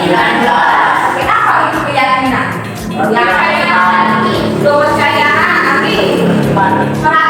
Oke, apa itu keyakinan? Keyakinan, kepercayaan, nanti peraturan.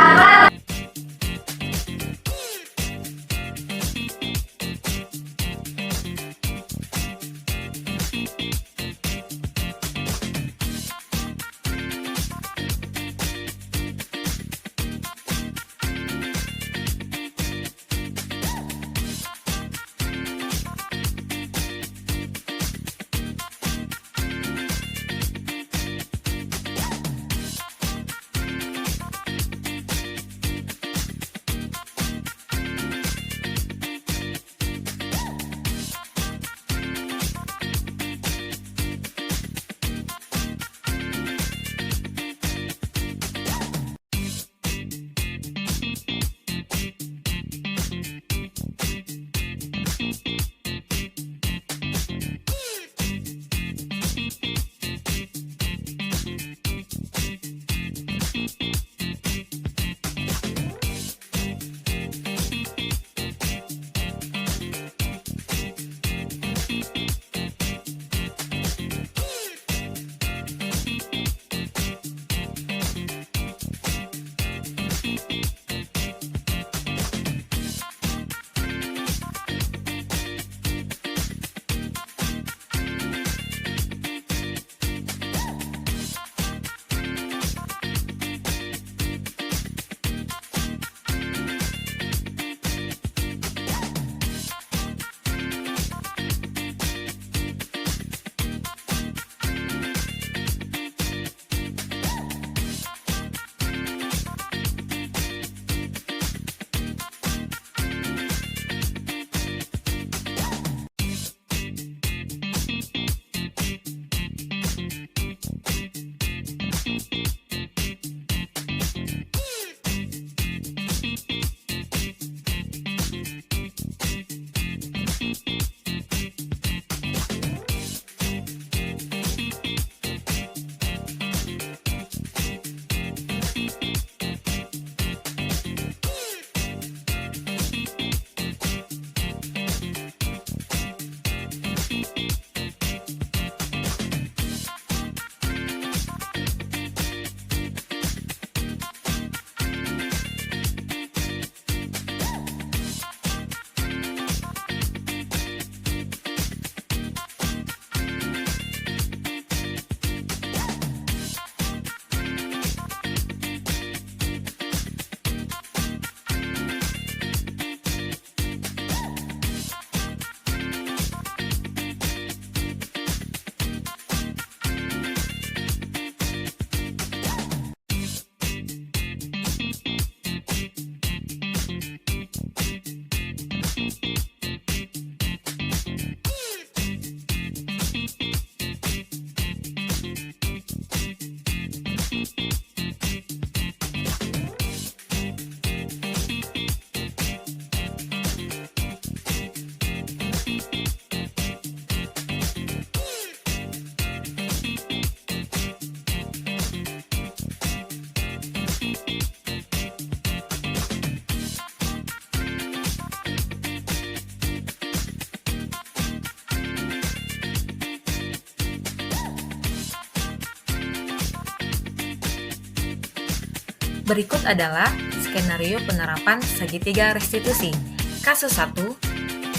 Berikut adalah skenario penerapan segitiga restitusi. Kasus 1.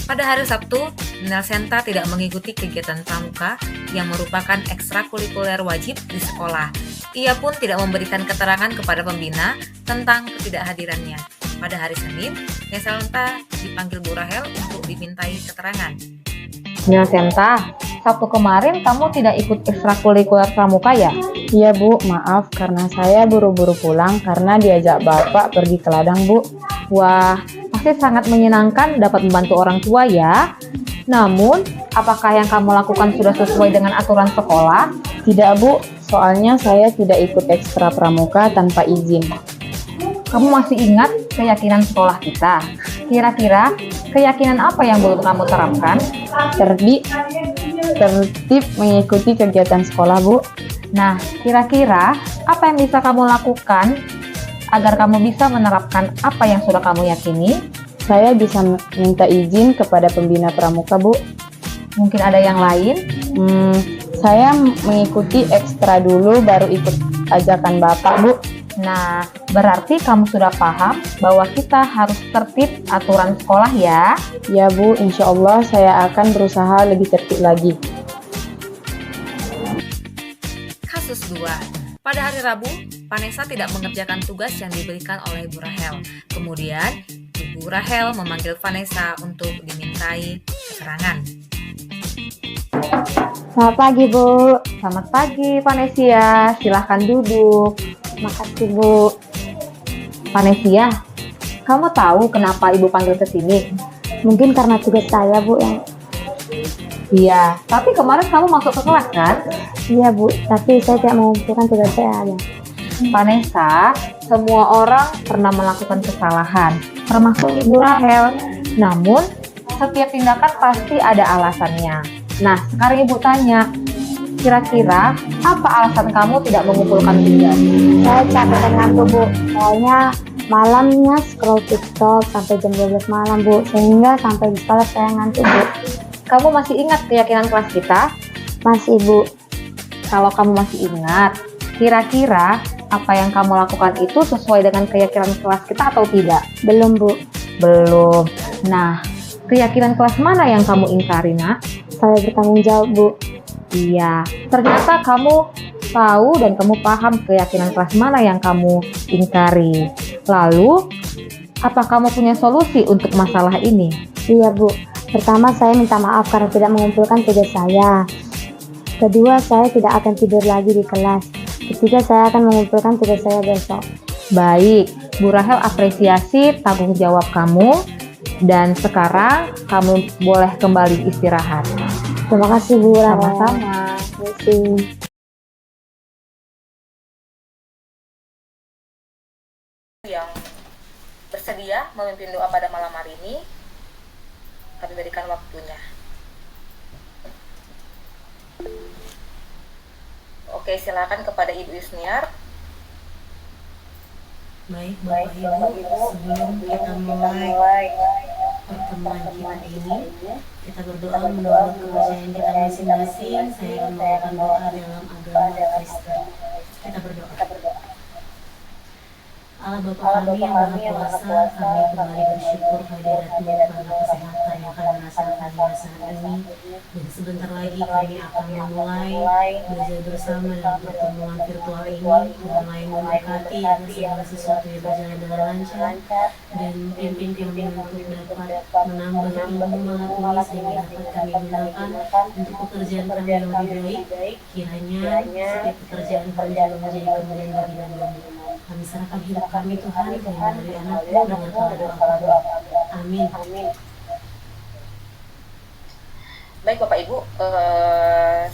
Pada hari Sabtu, Nelsenta tidak mengikuti kegiatan pramuka yang merupakan ekstrakurikuler wajib di sekolah. Ia pun tidak memberikan keterangan kepada pembina tentang ketidakhadirannya. Pada hari Senin, Nelsenta dipanggil Bu Rahel untuk dimintai keterangan. Nelsenta, Sabtu kemarin kamu tidak ikut ekstrakurikuler pramuka ya? Iya Bu, maaf karena saya buru-buru pulang karena diajak Bapak pergi ke ladang Bu. Wah, pasti sangat menyenangkan dapat membantu orang tua ya. Namun, apakah yang kamu lakukan sudah sesuai dengan aturan sekolah? Tidak Bu, soalnya saya tidak ikut ekstra pramuka tanpa izin. Kamu masih ingat keyakinan sekolah kita? Kira-kira keyakinan apa yang belum kamu terapkan? Tertib mengikuti kegiatan sekolah Bu. Nah, kira-kira apa yang bisa kamu lakukan agar kamu bisa menerapkan apa yang sudah kamu yakini? Saya bisa minta izin kepada pembina pramuka Bu. Mungkin ada yang lain? Saya mengikuti ekstra dulu baru ikut ajakan Bapak, Bu. Nah, berarti kamu sudah paham bahwa kita harus tertib aturan sekolah ya. Ya Bu, insya Allah saya akan berusaha lebih tertib lagi. Kasus 2. Pada hari Rabu, Vanessa tidak mengerjakan tugas yang diberikan oleh Bu Rahel. Kemudian, Ibu Rahel memanggil Vanessa untuk dimintai keterangan. Selamat pagi, Bu. Selamat pagi, Vanessa. Silahkan duduk. Makasih, Bu. Vanessa, kamu tahu kenapa Ibu panggil ke sini? Mungkin karena tugas saya, Bu, yang... Iya, tapi kemarin kamu masuk ke kelas kan? Iya, Bu, tapi saya tidak mengumpulkan tugas saya aja. Vanessa, semua orang pernah melakukan kesalahan, termasuk Ibu Rahel. Namun, setiap tindakan pasti ada alasannya. Nah, sekarang Ibu tanya, kira-kira apa alasan kamu tidak mengumpulkan tugas? Saya capek dan ngantuk, Bu. Soalnya malamnya scroll TikTok sampai jam 12 malam, Bu. Sehingga sampai di sekolah saya ngantuk, Bu. Kamu masih ingat keyakinan kelas kita? Masih, Bu. Kalau kamu masih ingat, kira-kira apa yang kamu lakukan itu sesuai dengan keyakinan kelas kita atau tidak? Belum, Bu. Belum. Nah, keyakinan kelas mana yang kamu ingkari, Nak? Saya bertanggung jawab, Bu. Iya, ternyata kamu tahu dan kamu paham keyakinan kelas mana yang kamu ingkari. Lalu, apa kamu punya solusi untuk masalah ini? Iya, Bu. Pertama, saya minta maaf karena tidak mengumpulkan tugas saya. Kedua, saya tidak akan tidur lagi di kelas. Ketiga, saya akan mengumpulkan tugas saya besok. Baik, Bu Rahel apresiasi tanggung jawab kamu. Dan sekarang kamu boleh kembali istirahat. Terima kasih, Bu Rahel. Sama-sama. Terima kasih. Yang bersedia memimpin doa pada malam hari ini, kami berikan waktunya. Oke, silakan kepada Ibu Yusniar. Baik, Bapak Ibu, sebelum kita mulai pertemuan kita ini, kita berdoa menurut kepercayaan kita masing-masing. Saya akan membawakan doa dalam agama Kristen. Kita berdoa. Allah Bapa kami yang Maha Kuasa, kami kembali bersyukur kehadirat-Mu karena kesehatan yang kami rasakan hingga saat ini. Dan sebentar lagi kami akan memulai belajar bersama dalam pertemuan virtual ini. Mulai memberkati agar segala sesuatu yang berjalan dengan lancar dan pimpin kami untuk dapat menambah ilmu mengakui sehingga dapat kami gunakan untuk pekerjaan kami yang lebih baik. Kiranya setiap pekerjaan kami juga menjadi kemuliaan bagi nama-Mu. Kami serahkan hidup kami Tuhan dan melalui anak-Mu dengan doa kami. Amin. Baik Bapak Ibu,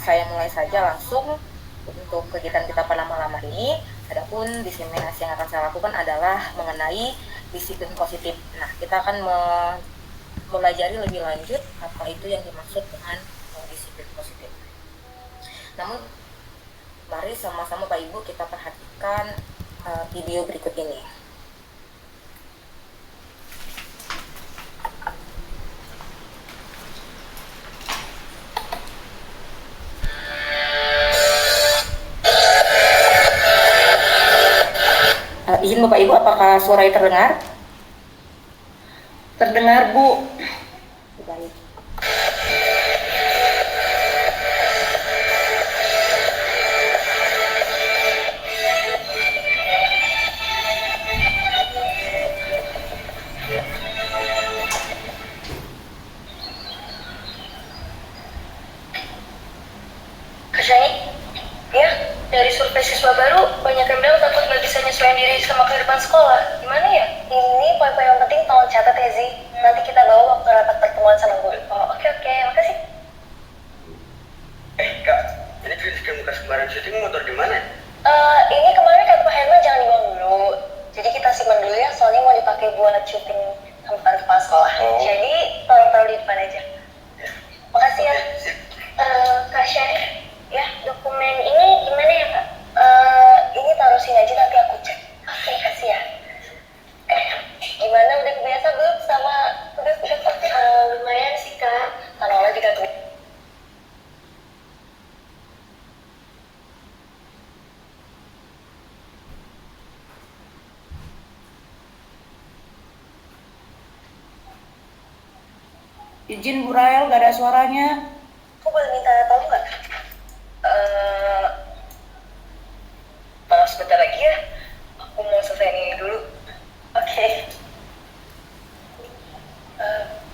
saya mulai saja langsung untuk kegiatan kita pada malam hari ini. Adapun diseminasi yang akan saya lakukan adalah mengenai disiplin positif. Nah, kita akan mempelajari lebih lanjut apa itu yang dimaksud dengan disiplin positif. Namun, mari sama-sama Pak Ibu kita perhatikan video berikut ini. Izin Bapak Ibu, apakah suaranya terdengar? Terdengar, Bu. Baik. Syahid, ya, dari survei siswa baru, banyak yang bilang takut nggak bisa nyesuaiin diri sama kehidupan sekolah. Gimana ya? Ini poin-poin yang penting tolong catat ya, Zi. Nanti kita bawa waktu rapat pertemuan sama guru. Oh, oke, makasih. Kak, ini video bekas kemarin syuting motor di mana? Ini kemarin kata Pak Herman jangan dibuang dulu. Jadi kita simpan dulu ya, soalnya mau dipakai buat syuting sama kepala sekolah. Oh. Jadi tolong taruh di depan aja. Ya. Makasih ya. Oke, sip. Kak Syahid, ya dokumen ini gimana ya Kak? Ini taruh sini aja nanti aku cek. Oke, kasih ya. Gimana udah kebiasa belum sama tugas-tugas praktik? Lumayan sih Kak. Taruh juga tuh. Izin Bu Rahel, gak ada suaranya. Aku boleh minta tolong nggak? Maaf sebentar lagi ya. Aku mau selesai ini dulu. Oke.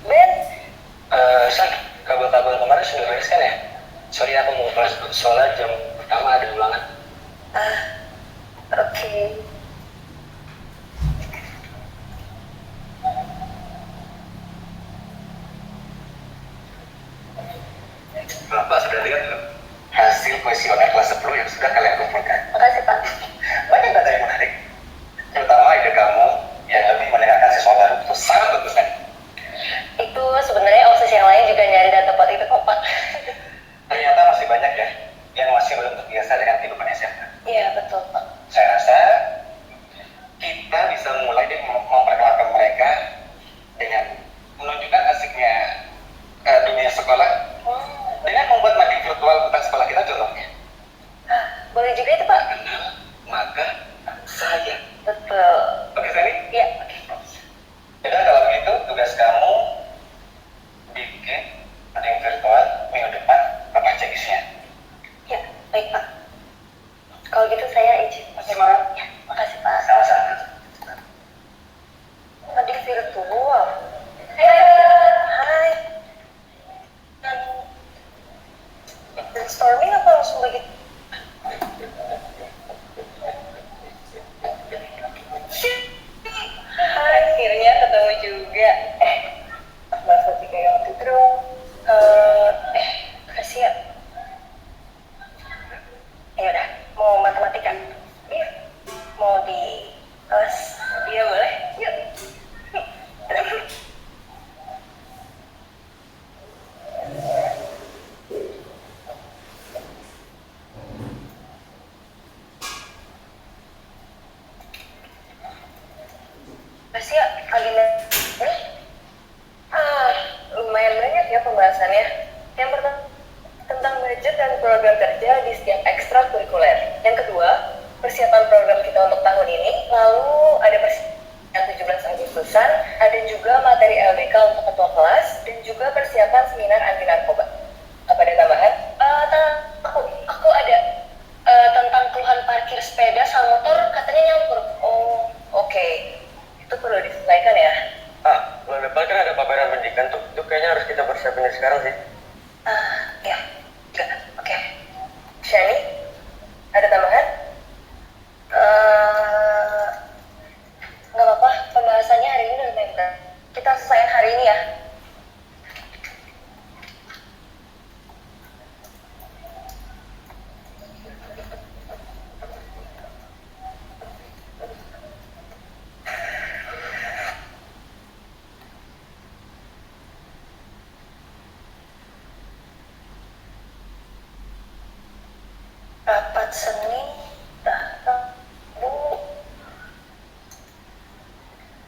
Ben. San, kabel-kabel kemarin sudah beres kan ya? Sorry aku mau kelas soalnya jam pertama ada ulangan. Oke. Bapak sudah lihat belum? Hasil kuesioner kelas 10 yang sudah kalian kumpulkan. Makasih Pak. Banyak data yang menarik. Terutama ide kamu yang lebih mendengarkan siswa baru itu sangat bagus kan? Itu sebenarnya OSIS yang lain juga nyari data buat itu kok Pak. Ternyata masih banyak ya yang masih belum terbiasa dengan kehidupan SMA. Iya betul Pak. Saya rasa kita bisa mulai dengan memperkenalkan mereka dengan menunjukkan asiknya dunia sekolah dengan membuat makin virtual tentang sekolah kita contohnya. Boleh juga itu Pak. Kenal maka saya. Betul. Oke Sani? Iya. Oke. Jadi kalau begitu tugas kamu bikin meeting virtual minggu depan apa cek isinya. Ya, baik Pak. Kalau gitu saya izin. Gimana? Ya, makasih Pak. Sama-sama. Tadi virtual. Hai. Brainstorming apa langsung begitu? Akhirnya ketemu juga. Bahasa tiga yang waktu itu dong. Kasih ya. Ya udah, mau matematika? Iya. Mau di kelas? Iya boleh. Yuk. Kasih ya, agenda ini. Lumayan banyak ya pembahasannya. Yang pertama tentang budget dan program kerja di setiap ekstrakurikuler. Yang kedua, persiapan program kita untuk tahun ini. Lalu ada persiapan 17 Agustusan, ada juga materi LDK untuk ketua kelas, dan juga persiapan seminar anti narkoba. Apa ada tambahan? Aku ada tentang keluhan parkir sepeda sama motor katanya nyampur. Oh, oke. Itu perlu diselesaikan ya. Bulan depan kan ada pameran pendidikan tuh. Itu kayaknya harus kita persiapin dari sekarang sih. Ya. Oke. Shani, ada tambahan? Nggak apa-apa, pembahasannya hari ini udah lumayan berat. Kita selesaikan hari ini ya. Rapat Senin, Bu.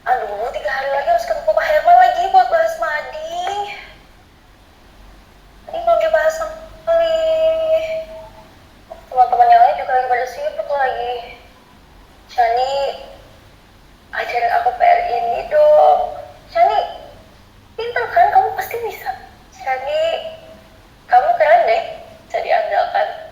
Aduh, 3 hari lagi harus ketemu Pak Herman lagi buat bahas mading. Ini belum dibahas sama sekali. Teman-teman yang lain juga lagi pada sibuk lagi. Shani, ajarin aku PR ini dong. Shani, pintar kan? Kamu pasti bisa. Shani, kamu keren deh. Bisa diandalkan.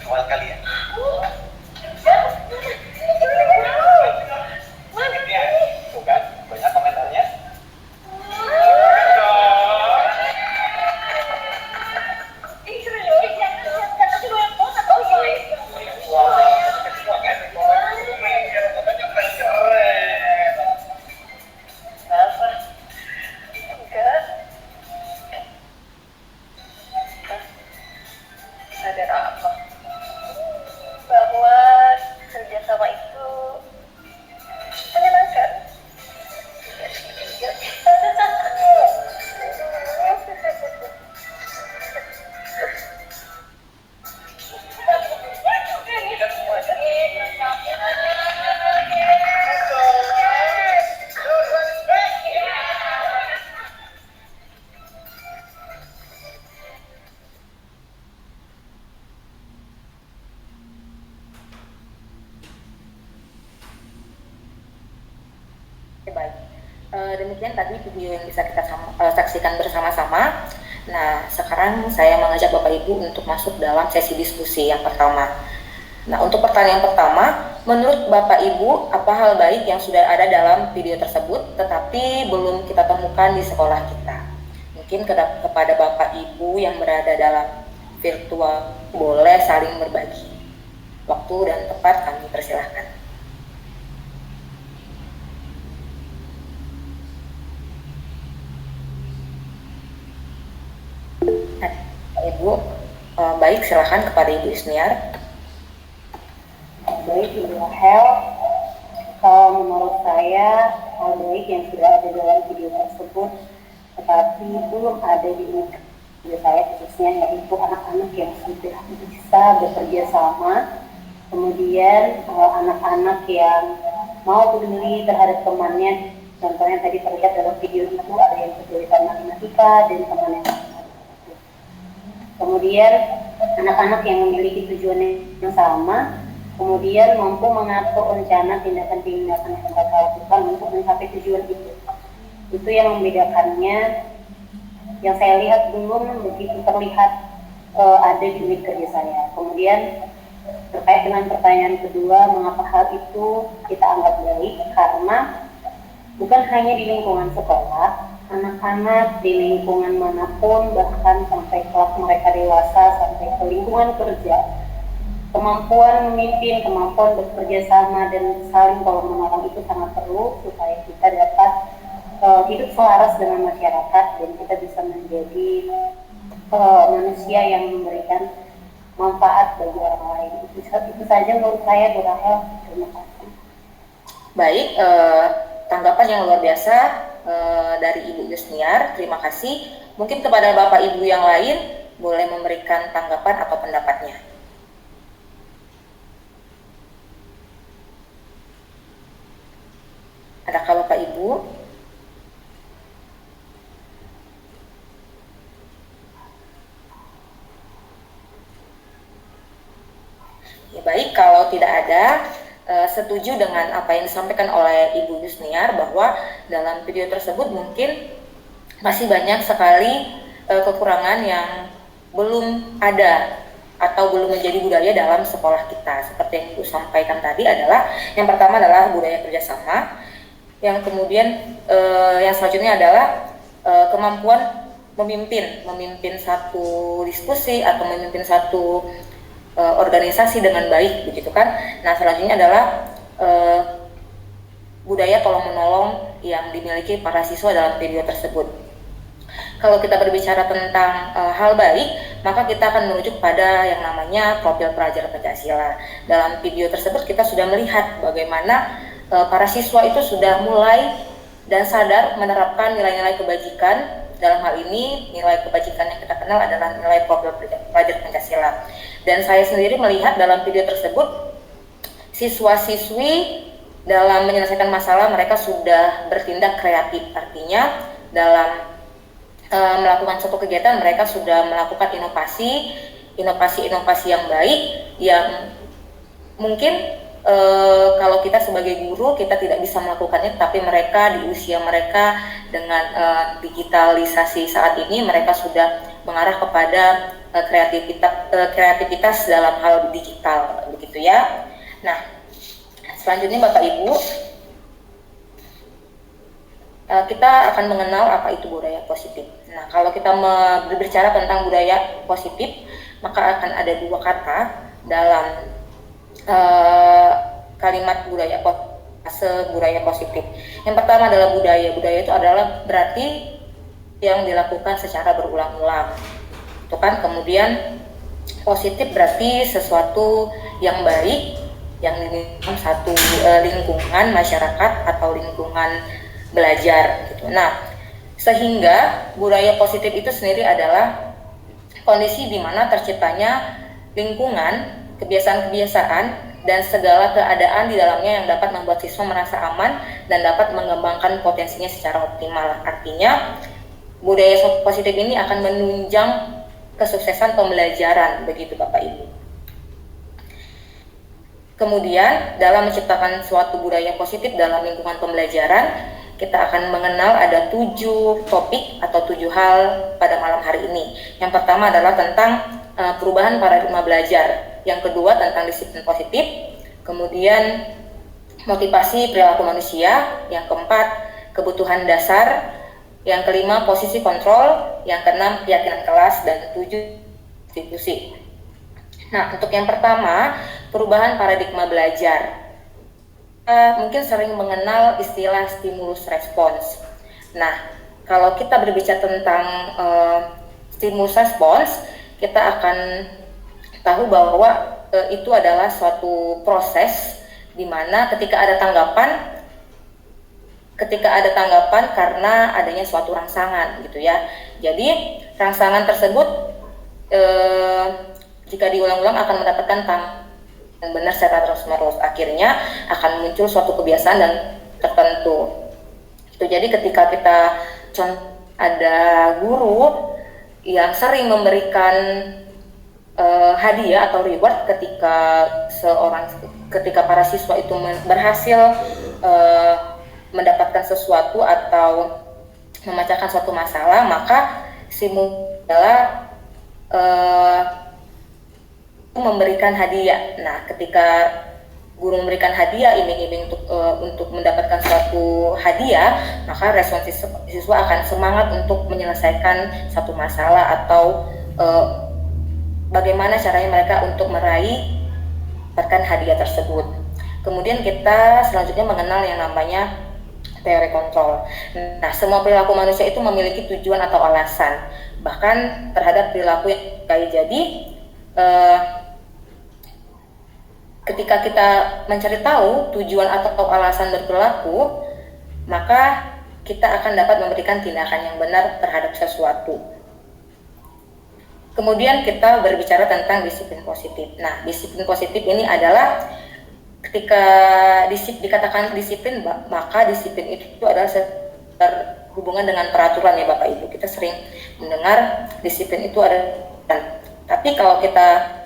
virtual kalian. Selanjutnya, tuh kan, banyak komentarnya. Sadar apa? Bahwa kerjasama itu menyenangkan. Baik, demikian tadi video yang bisa kita saksikan bersama-sama. Nah, sekarang saya mengajak Bapak Ibu untuk masuk dalam sesi diskusi yang pertama. Nah, untuk pertanyaan pertama, menurut Bapak Ibu, apa hal baik yang sudah ada dalam video tersebut tetapi belum kita temukan di sekolah kita? Mungkin kepada Bapak Ibu yang berada dalam virtual, boleh saling berbagi. Waktu dan tempat kami persilahkan. Ibu, baik, silahkan kepada Ibu Isniar. Baik, Ibu Rahel, kalau menurut saya hal baik yang sudah ada dalam video tersebut tetapi belum ada di video saya khususnya yaitu anak-anak yang sudah bisa bekerja sama, kemudian anak-anak yang mau peduli terhadap temannya. Contohnya tadi terlihat dalam video itu ada yang peduli sama matematika dan temannya. Kemudian anak-anak yang memiliki tujuan yang sama, kemudian mampu mengatur rencana tindakan-tindakan yang mereka lakukan untuk mencapai tujuan itu. Itu yang membedakannya, yang saya lihat belum begitu terlihat ada di unit kerja saya. Kemudian terkait dengan pertanyaan kedua, mengapa hal itu kita anggap baik? Karena bukan hanya di lingkungan sekolah, anak-anak di lingkungan manapun, bahkan sampai kelas mereka dewasa, sampai ke lingkungan kerja, kemampuan memimpin, kemampuan bekerja sama dan saling tolong menolong itu sangat perlu supaya kita dapat hidup selaras dengan masyarakat dan kita bisa menjadi manusia yang memberikan manfaat bagi orang lain. Itu saja menurut saya, Bu Rahel. Terima kasih. Baik, tanggapan yang luar biasa dari Ibu Yusniar, terima kasih. Mungkin kepada Bapak Ibu yang lain boleh memberikan tanggapan atau pendapatnya. Adakah Bapak Ibu? Ya, baik, kalau tidak ada, setuju dengan apa yang disampaikan oleh Ibu Yusniar bahwa dalam video tersebut mungkin masih banyak sekali kekurangan yang belum ada atau belum menjadi budaya dalam sekolah kita. Seperti yang Ibu sampaikan tadi adalah, yang pertama adalah budaya kerjasama, yang kemudian yang selanjutnya adalah kemampuan memimpin satu diskusi atau memimpin satu organisasi dengan baik, begitu kan. Nah, selanjutnya adalah budaya tolong menolong yang dimiliki para siswa dalam video tersebut. Kalau kita berbicara tentang hal baik, maka kita akan merujuk pada yang namanya profil pelajar Pancasila. Dalam video tersebut kita sudah melihat bagaimana para siswa itu sudah mulai dan sadar menerapkan nilai-nilai kebajikan. Dalam hal ini, nilai kebajikan yang kita kenal adalah nilai profil pelajar Pancasila. Dan saya sendiri melihat dalam video tersebut, siswa-siswi dalam menyelesaikan masalah mereka sudah bertindak kreatif. Artinya dalam melakukan suatu kegiatan mereka sudah melakukan inovasi yang baik, yang mungkin kalau kita sebagai guru kita tidak bisa melakukannya, tapi mereka di usia mereka dengan digitalisasi saat ini mereka sudah mengarah kepada kreativitas dalam hal digital, begitu ya. Nah, selanjutnya Bapak Ibu, kita akan mengenal apa itu budaya positif. Nah, kalau kita berbicara tentang budaya positif, maka akan ada dua kata dalam kalimat budaya positif. Yang pertama adalah budaya. Budaya itu adalah berarti yang dilakukan secara berulang-ulang. Itu kan. Kemudian positif berarti sesuatu yang baik yang dalam satu lingkungan masyarakat atau lingkungan belajar gitu. Nah, sehingga budaya positif itu sendiri adalah kondisi di mana terciptanya lingkungan, kebiasaan-kebiasaan dan segala keadaan di dalamnya yang dapat membuat siswa merasa aman dan dapat mengembangkan potensinya secara optimal. Artinya, budaya positif ini akan menunjang kesuksesan pembelajaran, begitu Bapak Ibu. Kemudian, dalam menciptakan suatu budaya positif dalam lingkungan pembelajaran, kita akan mengenal ada 7 topik atau 7 hal pada malam hari ini. Yang pertama adalah tentang perubahan paradigma belajar. Yang kedua tentang disiplin positif. Kemudian motivasi perilaku manusia. Yang keempat kebutuhan dasar. Yang kelima posisi kontrol. Yang keenam keyakinan kelas. Dan 7 institusi. Nah, untuk yang pertama, perubahan paradigma belajar. Mungkin sering mengenal istilah stimulus respons. Nah, kalau kita berbicara tentang stimulus respons, kita akan tahu bahwa itu adalah suatu proses di mana ketika ada tanggapan karena adanya suatu rangsangan gitu ya. Jadi rangsangan tersebut jika diulang-ulang akan mendapatkan yang benar secara terus-menerus, akhirnya akan muncul suatu kebiasaan dan tertentu. Itu jadi ketika kita ada guru yang sering memberikan hadiah atau reward ketika para siswa itu berhasil mendapatkan sesuatu atau memecahkan suatu masalah, maka adalah memberikan hadiah. Nah, ketika guru memberikan hadiah, iming-iming untuk mendapatkan suatu hadiah, maka respon siswa akan semangat untuk menyelesaikan satu masalah atau bagaimana caranya mereka untuk mendapatkan hadiah tersebut. Kemudian kita selanjutnya mengenal yang namanya teori kontrol. Nah, semua perilaku manusia itu memiliki tujuan atau alasan, bahkan terhadap perilaku yang kayak jadi. Ketika kita mencari tahu tujuan atau alasan berperilaku, maka kita akan dapat memberikan tindakan yang benar terhadap sesuatu. Kemudian kita berbicara tentang disiplin positif. Nah, disiplin positif ini adalah ketika dikatakan disiplin, maka disiplin itu adalah berhubungan dengan peraturan ya Bapak Ibu. Kita sering mendengar disiplin itu ada. Tapi kalau kita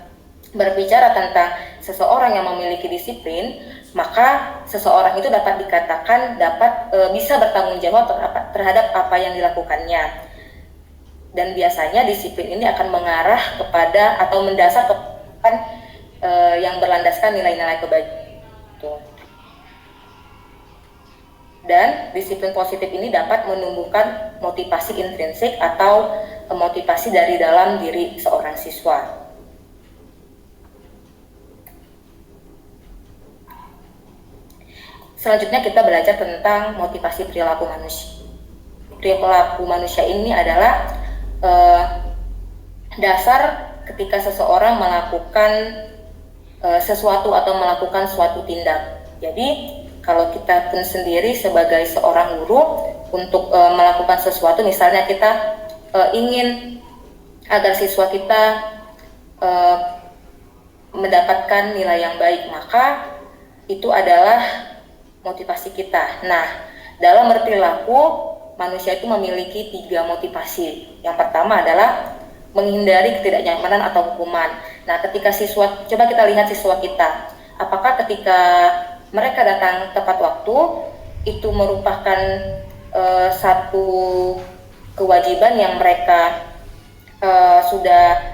berbicara tentang seseorang yang memiliki disiplin, maka seseorang itu dapat dikatakan bisa bertanggung jawab terhadap apa yang dilakukannya. Dan biasanya disiplin ini akan mengarah kepada atau mendasar kepada yang berlandaskan nilai-nilai kebaikan. Dan disiplin positif ini dapat menumbuhkan motivasi intrinsik atau motivasi dari dalam diri seorang siswa. Selanjutnya kita belajar tentang motivasi perilaku manusia. Perilaku manusia ini adalah dasar ketika seseorang melakukan sesuatu atau melakukan suatu tindak. Jadi kalau kita pun sendiri sebagai seorang guru untuk melakukan sesuatu, misalnya kita ingin agar siswa kita mendapatkan nilai yang baik, maka itu adalah motivasi kita. Nah, dalam berperilaku, manusia itu memiliki 3 motivasi. Yang pertama adalah menghindari ketidaknyamanan atau hukuman. Nah, ketika coba kita lihat siswa kita, apakah ketika mereka datang tepat waktu itu merupakan satu kewajiban yang mereka sudah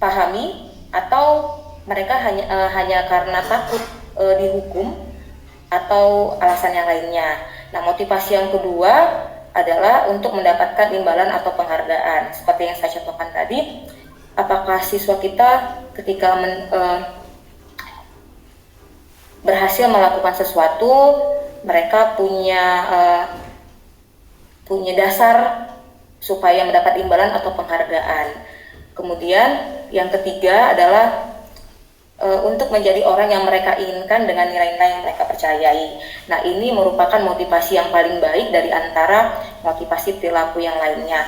pahami, atau mereka hanya karena takut dihukum atau alasan yang lainnya. Nah, motivasi yang kedua adalah untuk mendapatkan imbalan atau penghargaan. Seperti yang saya contohkan tadi, apakah siswa kita ketika berhasil melakukan sesuatu, mereka punya dasar supaya mendapat imbalan atau penghargaan. Kemudian yang ketiga adalah untuk menjadi orang yang mereka inginkan dengan nilai-nilai yang mereka percayai. Nah, ini merupakan motivasi yang paling baik dari antara motivasi perilaku yang lainnya.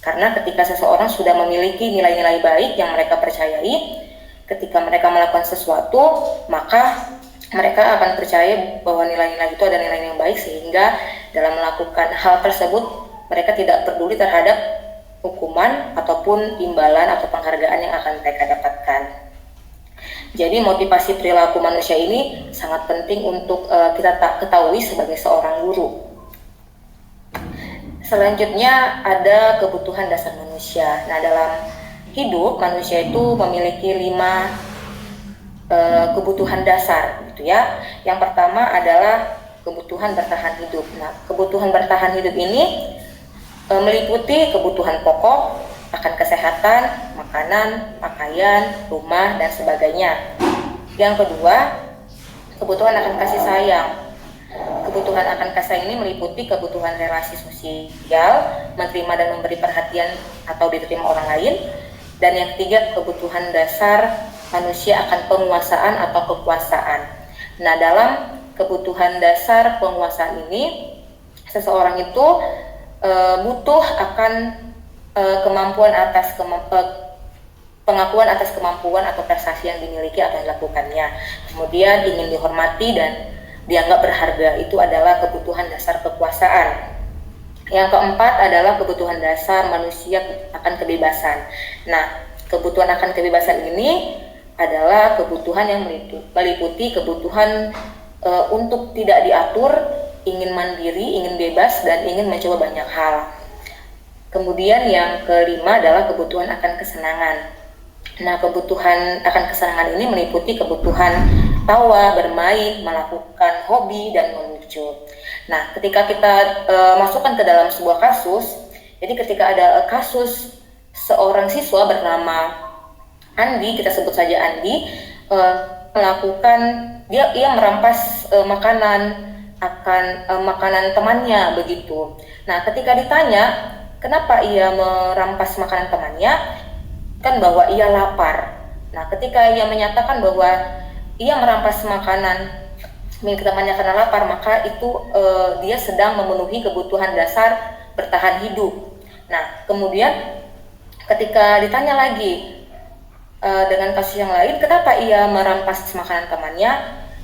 Karena ketika seseorang sudah memiliki nilai-nilai baik yang mereka percayai, ketika mereka melakukan sesuatu, maka mereka akan percaya bahwa nilai-nilai itu ada nilai yang baik, sehingga dalam melakukan hal tersebut mereka tidak peduli terhadap hukuman ataupun imbalan atau penghargaan yang akan mereka dapatkan. Jadi motivasi perilaku manusia ini sangat penting untuk kita ketahui sebagai seorang guru. Selanjutnya ada kebutuhan dasar manusia. Nah, dalam hidup manusia itu memiliki 5 kebutuhan dasar, gitu ya. Yang pertama adalah kebutuhan bertahan hidup. Nah, kebutuhan bertahan hidup ini meliputi kebutuhan pokok akan kesehatan, makanan, pakaian, rumah, dan sebagainya. Yang kedua, kebutuhan akan kasih sayang. Kebutuhan akan kasih sayang ini meliputi kebutuhan relasi sosial, menerima dan memberi perhatian atau diterima orang lain. Dan yang ketiga, kebutuhan dasar manusia akan penguasaan atau kekuasaan. Nah, dalam kebutuhan dasar penguasaan ini, seseorang itu butuh akan kemampuan atas pengakuan atas kemampuan atau prestasi yang dimiliki atau dilakukannya. Kemudian ingin dihormati dan dianggap berharga, itu adalah kebutuhan dasar kekuasaan. Yang keempat adalah kebutuhan dasar manusia akan kebebasan. Nah, kebutuhan akan kebebasan ini adalah kebutuhan yang meliputi kebutuhan untuk tidak diatur, ingin mandiri, ingin bebas, dan ingin mencoba banyak hal. Kemudian yang kelima adalah kebutuhan akan kesenangan. Nah, kebutuhan akan kesenangan ini meliputi kebutuhan tawa, bermain, melakukan hobi, dan melucu. Nah, ketika kita masukkan ke dalam sebuah kasus, jadi ketika ada kasus seorang siswa bernama Andi, kita sebut saja Andi, ia merampas makanan temannya begitu. Nah, ketika ditanya kenapa ia merampas makanan temannya, kan bahwa ia lapar. Nah, ketika ia menyatakan bahwa ia merampas makanan milik temannya karena lapar, maka itu dia sedang memenuhi kebutuhan dasar bertahan hidup. Nah, kemudian ketika ditanya lagi dengan kasus yang lain, kenapa ia merampas makanan temannya,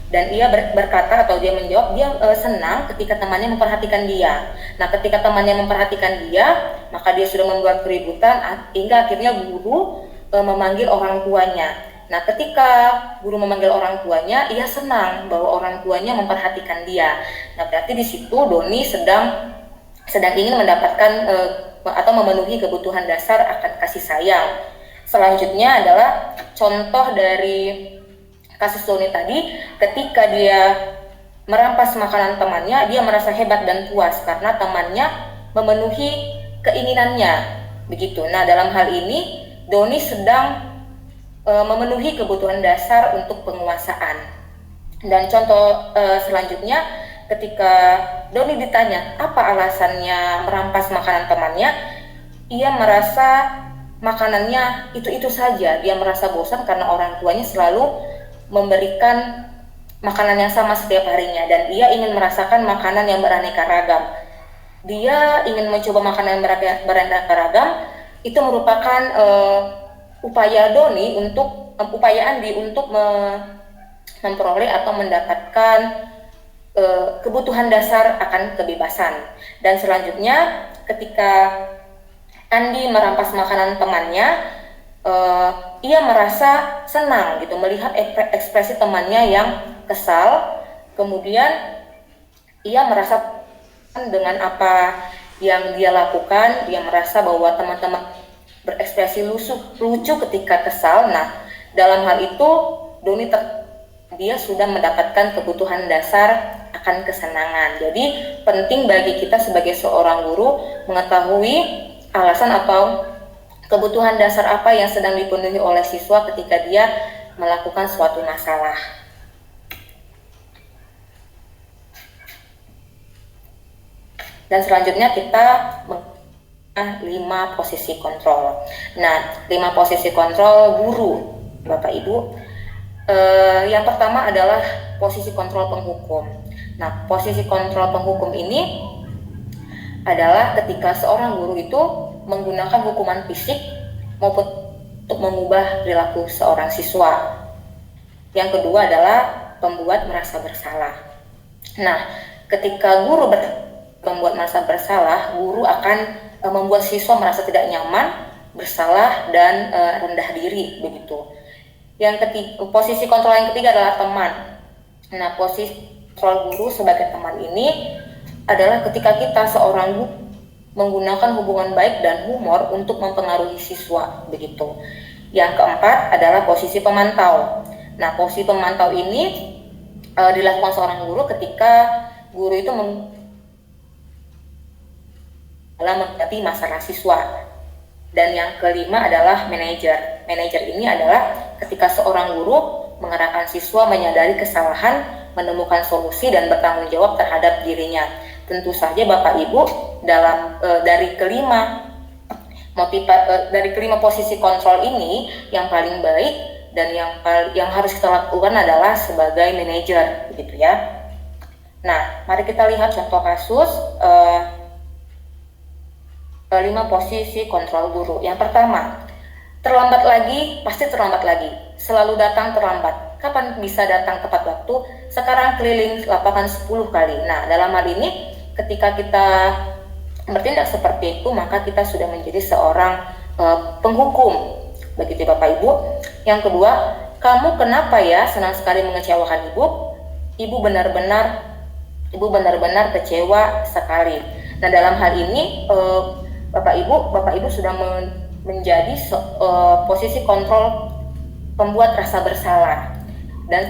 dan ia berkata atau dia menjawab dia senang ketika temannya memperhatikan dia. Nah, ketika temannya memperhatikan dia, maka dia sudah membuat keributan hingga akhirnya guru memanggil orang tuanya. Nah, ketika guru memanggil orang tuanya, ia senang bahwa orang tuanya memperhatikan dia. Nah, berarti di situ Doni sedang ingin mendapatkan atau memenuhi kebutuhan dasar akan kasih sayang. Selanjutnya adalah contoh dari kasus Doni tadi, ketika dia merampas makanan temannya, dia merasa hebat dan puas karena temannya memenuhi keinginannya, begitu. Nah, dalam hal ini Doni sedang memenuhi kebutuhan dasar untuk penguasaan. Dan contoh selanjutnya, ketika Doni ditanya apa alasannya merampas makanan temannya, ia merasa makanannya itu-itu saja. Dia merasa bosan karena orang tuanya selalu memberikan makanan yang sama setiap harinya, dan ia ingin merasakan makanan yang beraneka ragam. Dia ingin mencoba makanan yang beraneka ragam. Itu merupakan upaya Andi untuk memperoleh atau mendapatkan kebutuhan dasar akan kebebasan. Dan selanjutnya, ketika Andi merampas makanan temannya, ia merasa senang gitu melihat ekspresi temannya yang kesal, kemudian ia merasa dengan apa yang dia lakukan, dia merasa bahwa teman-teman berekspresi lucu ketika kesal. Nah, dalam hal itu Doni dia sudah mendapatkan kebutuhan dasar akan kesenangan. Jadi penting bagi kita sebagai seorang guru mengetahui alasan atau kebutuhan dasar apa yang sedang dipenuhi oleh siswa ketika dia melakukan suatu masalah. Dan selanjutnya kita 5 posisi kontrol. Nah, 5 posisi kontrol guru, Bapak Ibu. Yang pertama adalah posisi kontrol penghukum. Nah, posisi kontrol penghukum ini adalah ketika seorang guru itu menggunakan hukuman fisik maupun untuk mengubah perilaku seorang siswa. Yang kedua adalah pembuat merasa bersalah. Nah, ketika guru membuat merasa bersalah, guru akan membuat siswa merasa tidak nyaman, bersalah, dan rendah diri begitu. Posisi kontrol yang ketiga adalah teman. Nah, posisi kontrol guru sebagai teman ini adalah ketika kita seorang guru menggunakan hubungan baik dan humor untuk mempengaruhi siswa begitu. Yang keempat adalah posisi pemantau. Nah, posisi pemantau ini dilakukan seorang guru ketika guru itu dalam menghadapi masalah siswa. Dan yang kelima adalah manajer. Manajer ini adalah ketika seorang guru mengarahkan siswa menyadari kesalahan, menemukan solusi, dan bertanggung jawab terhadap dirinya. Tentu saja Bapak Ibu dari kelima posisi kontrol ini yang paling baik dan yang harus kita lakukan adalah sebagai manajer, begitu ya. Nah, mari kita lihat contoh kasus 5 posisi kontrol guru. Yang pertama, terlambat lagi, pasti terlambat lagi. Selalu datang terlambat. Kapan bisa datang tepat waktu? Sekarang keliling lapangan 10 kali. Nah, dalam hal ini, ketika kita bertindak seperti itu, maka kita sudah menjadi seorang penghukum. Begitu Bapak Ibu. Yang kedua, kamu kenapa ya senang sekali mengecewakan ibu? Ibu benar-benar kecewa sekali. Nah, dalam hal ini, Bapak Ibu sudah menjadi posisi kontrol pembuat rasa bersalah. Dan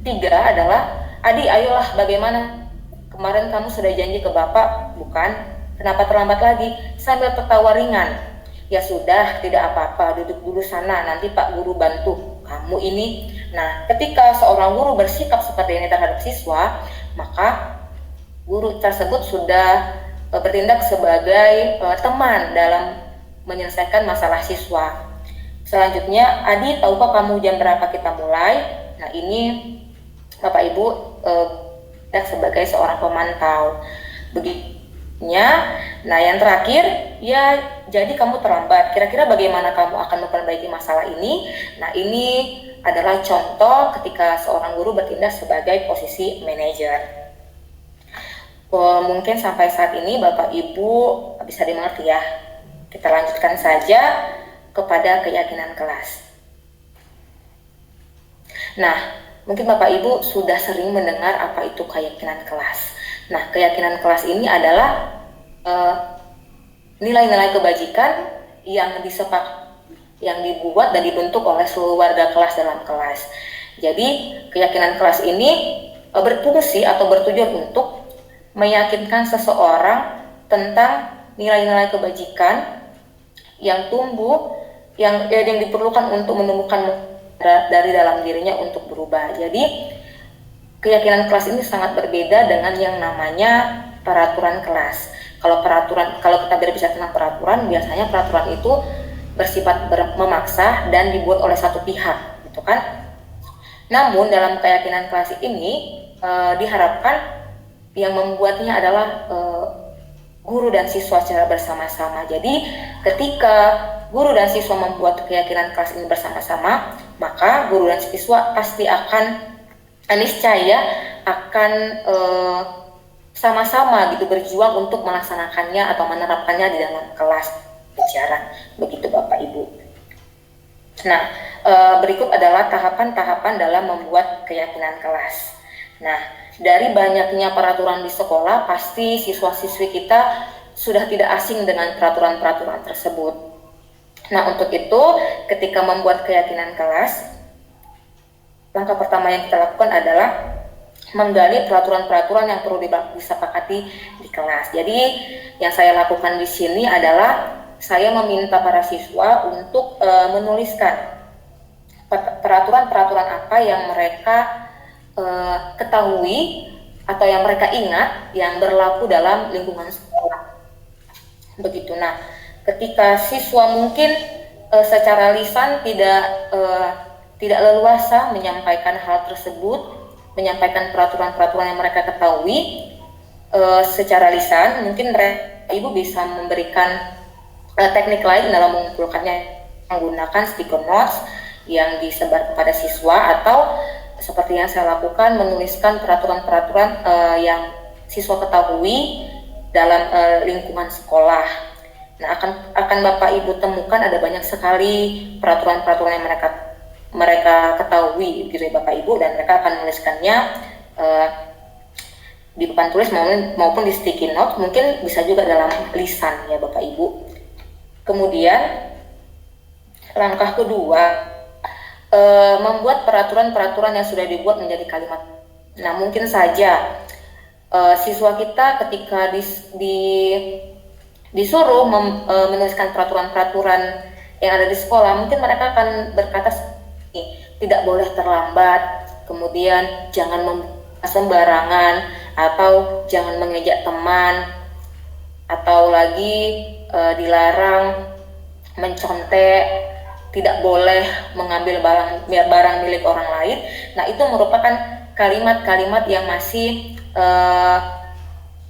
3 adalah, adik ayolah bagaimana, kemarin kamu sudah janji ke Bapak, bukan? Kenapa terlambat lagi? Sambil tertawa ringan. Ya sudah, tidak apa-apa, duduk dulu sana, nanti Pak Guru bantu kamu ini. Nah, ketika seorang guru bersikap seperti ini terhadap siswa, maka guru tersebut sudah bertindak sebagai teman dalam menyelesaikan masalah siswa. Selanjutnya, Adi, tahukah kamu jam berapa kita mulai? Nah, ini Bapak Ibu sebagai seorang pemantau. Begitunya. Nah, yang terakhir, ya jadi kamu terlambat. Kira-kira bagaimana kamu akan memperbaiki masalah ini? Nah, ini adalah contoh ketika seorang guru bertindak sebagai posisi manajer. Mungkin sampai saat ini Bapak Ibu bisa dimengerti ya. Kita lanjutkan saja kepada keyakinan kelas. Nah, mungkin Bapak Ibu sudah sering mendengar apa itu keyakinan kelas. Nah, keyakinan kelas ini adalah nilai-nilai kebajikan yang dibuat dan dibentuk oleh seluruh warga kelas dalam kelas. Jadi, keyakinan kelas ini berfungsi atau bertujuan untuk meyakinkan seseorang tentang nilai-nilai kebajikan yang tumbuh, yang diperlukan untuk menemukan dari dalam dirinya untuk berubah. Jadi keyakinan kelas ini sangat berbeda dengan yang namanya peraturan kelas. Kalau kita berbicara tentang peraturan, biasanya peraturan itu bersifat memaksa dan dibuat oleh satu pihak, gitu kan? Namun dalam keyakinan kelas ini diharapkan yang membuatnya adalah guru dan siswa secara bersama-sama. Jadi ketika guru dan siswa membuat keyakinan kelas ini bersama-sama, maka guru dan siswa pasti akan niscaya akan sama-sama gitu berjuang untuk melaksanakannya atau menerapkannya di dalam kelas pelajaran. Begitu Bapak Ibu. Nah, berikut adalah tahapan-tahapan dalam membuat keyakinan kelas. Nah, dari banyaknya peraturan di sekolah, pasti siswa-siswi kita sudah tidak asing dengan peraturan-peraturan tersebut. Nah, untuk itu, ketika membuat keyakinan kelas, langkah pertama yang kita lakukan adalah menggali peraturan-peraturan yang perlu disepakati di kelas. Jadi, yang saya lakukan di sini adalah saya meminta para siswa untuk menuliskan peraturan-peraturan apa yang mereka ketahui atau yang mereka ingat yang berlaku dalam lingkungan sekolah. Begitu. Nah, ketika siswa mungkin secara lisan tidak leluasa menyampaikan hal tersebut, menyampaikan peraturan-peraturan yang mereka ketahui secara lisan, mungkin ibu bisa memberikan teknik lain dalam mengumpulkannya, menggunakan stiker notes yang disebar kepada siswa, atau seperti yang saya lakukan, menuliskan peraturan-peraturan yang siswa ketahui dalam lingkungan sekolah. Nah, akan Bapak Ibu temukan ada banyak sekali peraturan-peraturan yang mereka ketahui gitu ya Bapak Ibu, dan mereka akan menuliskannya di papan tulis maupun di sticky note, mungkin bisa juga dalam lisan ya Bapak Ibu. Kemudian langkah kedua, membuat peraturan-peraturan yang sudah dibuat menjadi kalimat. Nah, mungkin saja siswa kita ketika disuruh menuliskan peraturan-peraturan yang ada di sekolah, mungkin mereka akan berkata tidak boleh terlambat, kemudian jangan membuka sembarangan, atau jangan mengejek teman, atau lagi dilarang mencontek, tidak boleh mengambil barang milik orang lain. Nah, itu merupakan kalimat-kalimat yang masih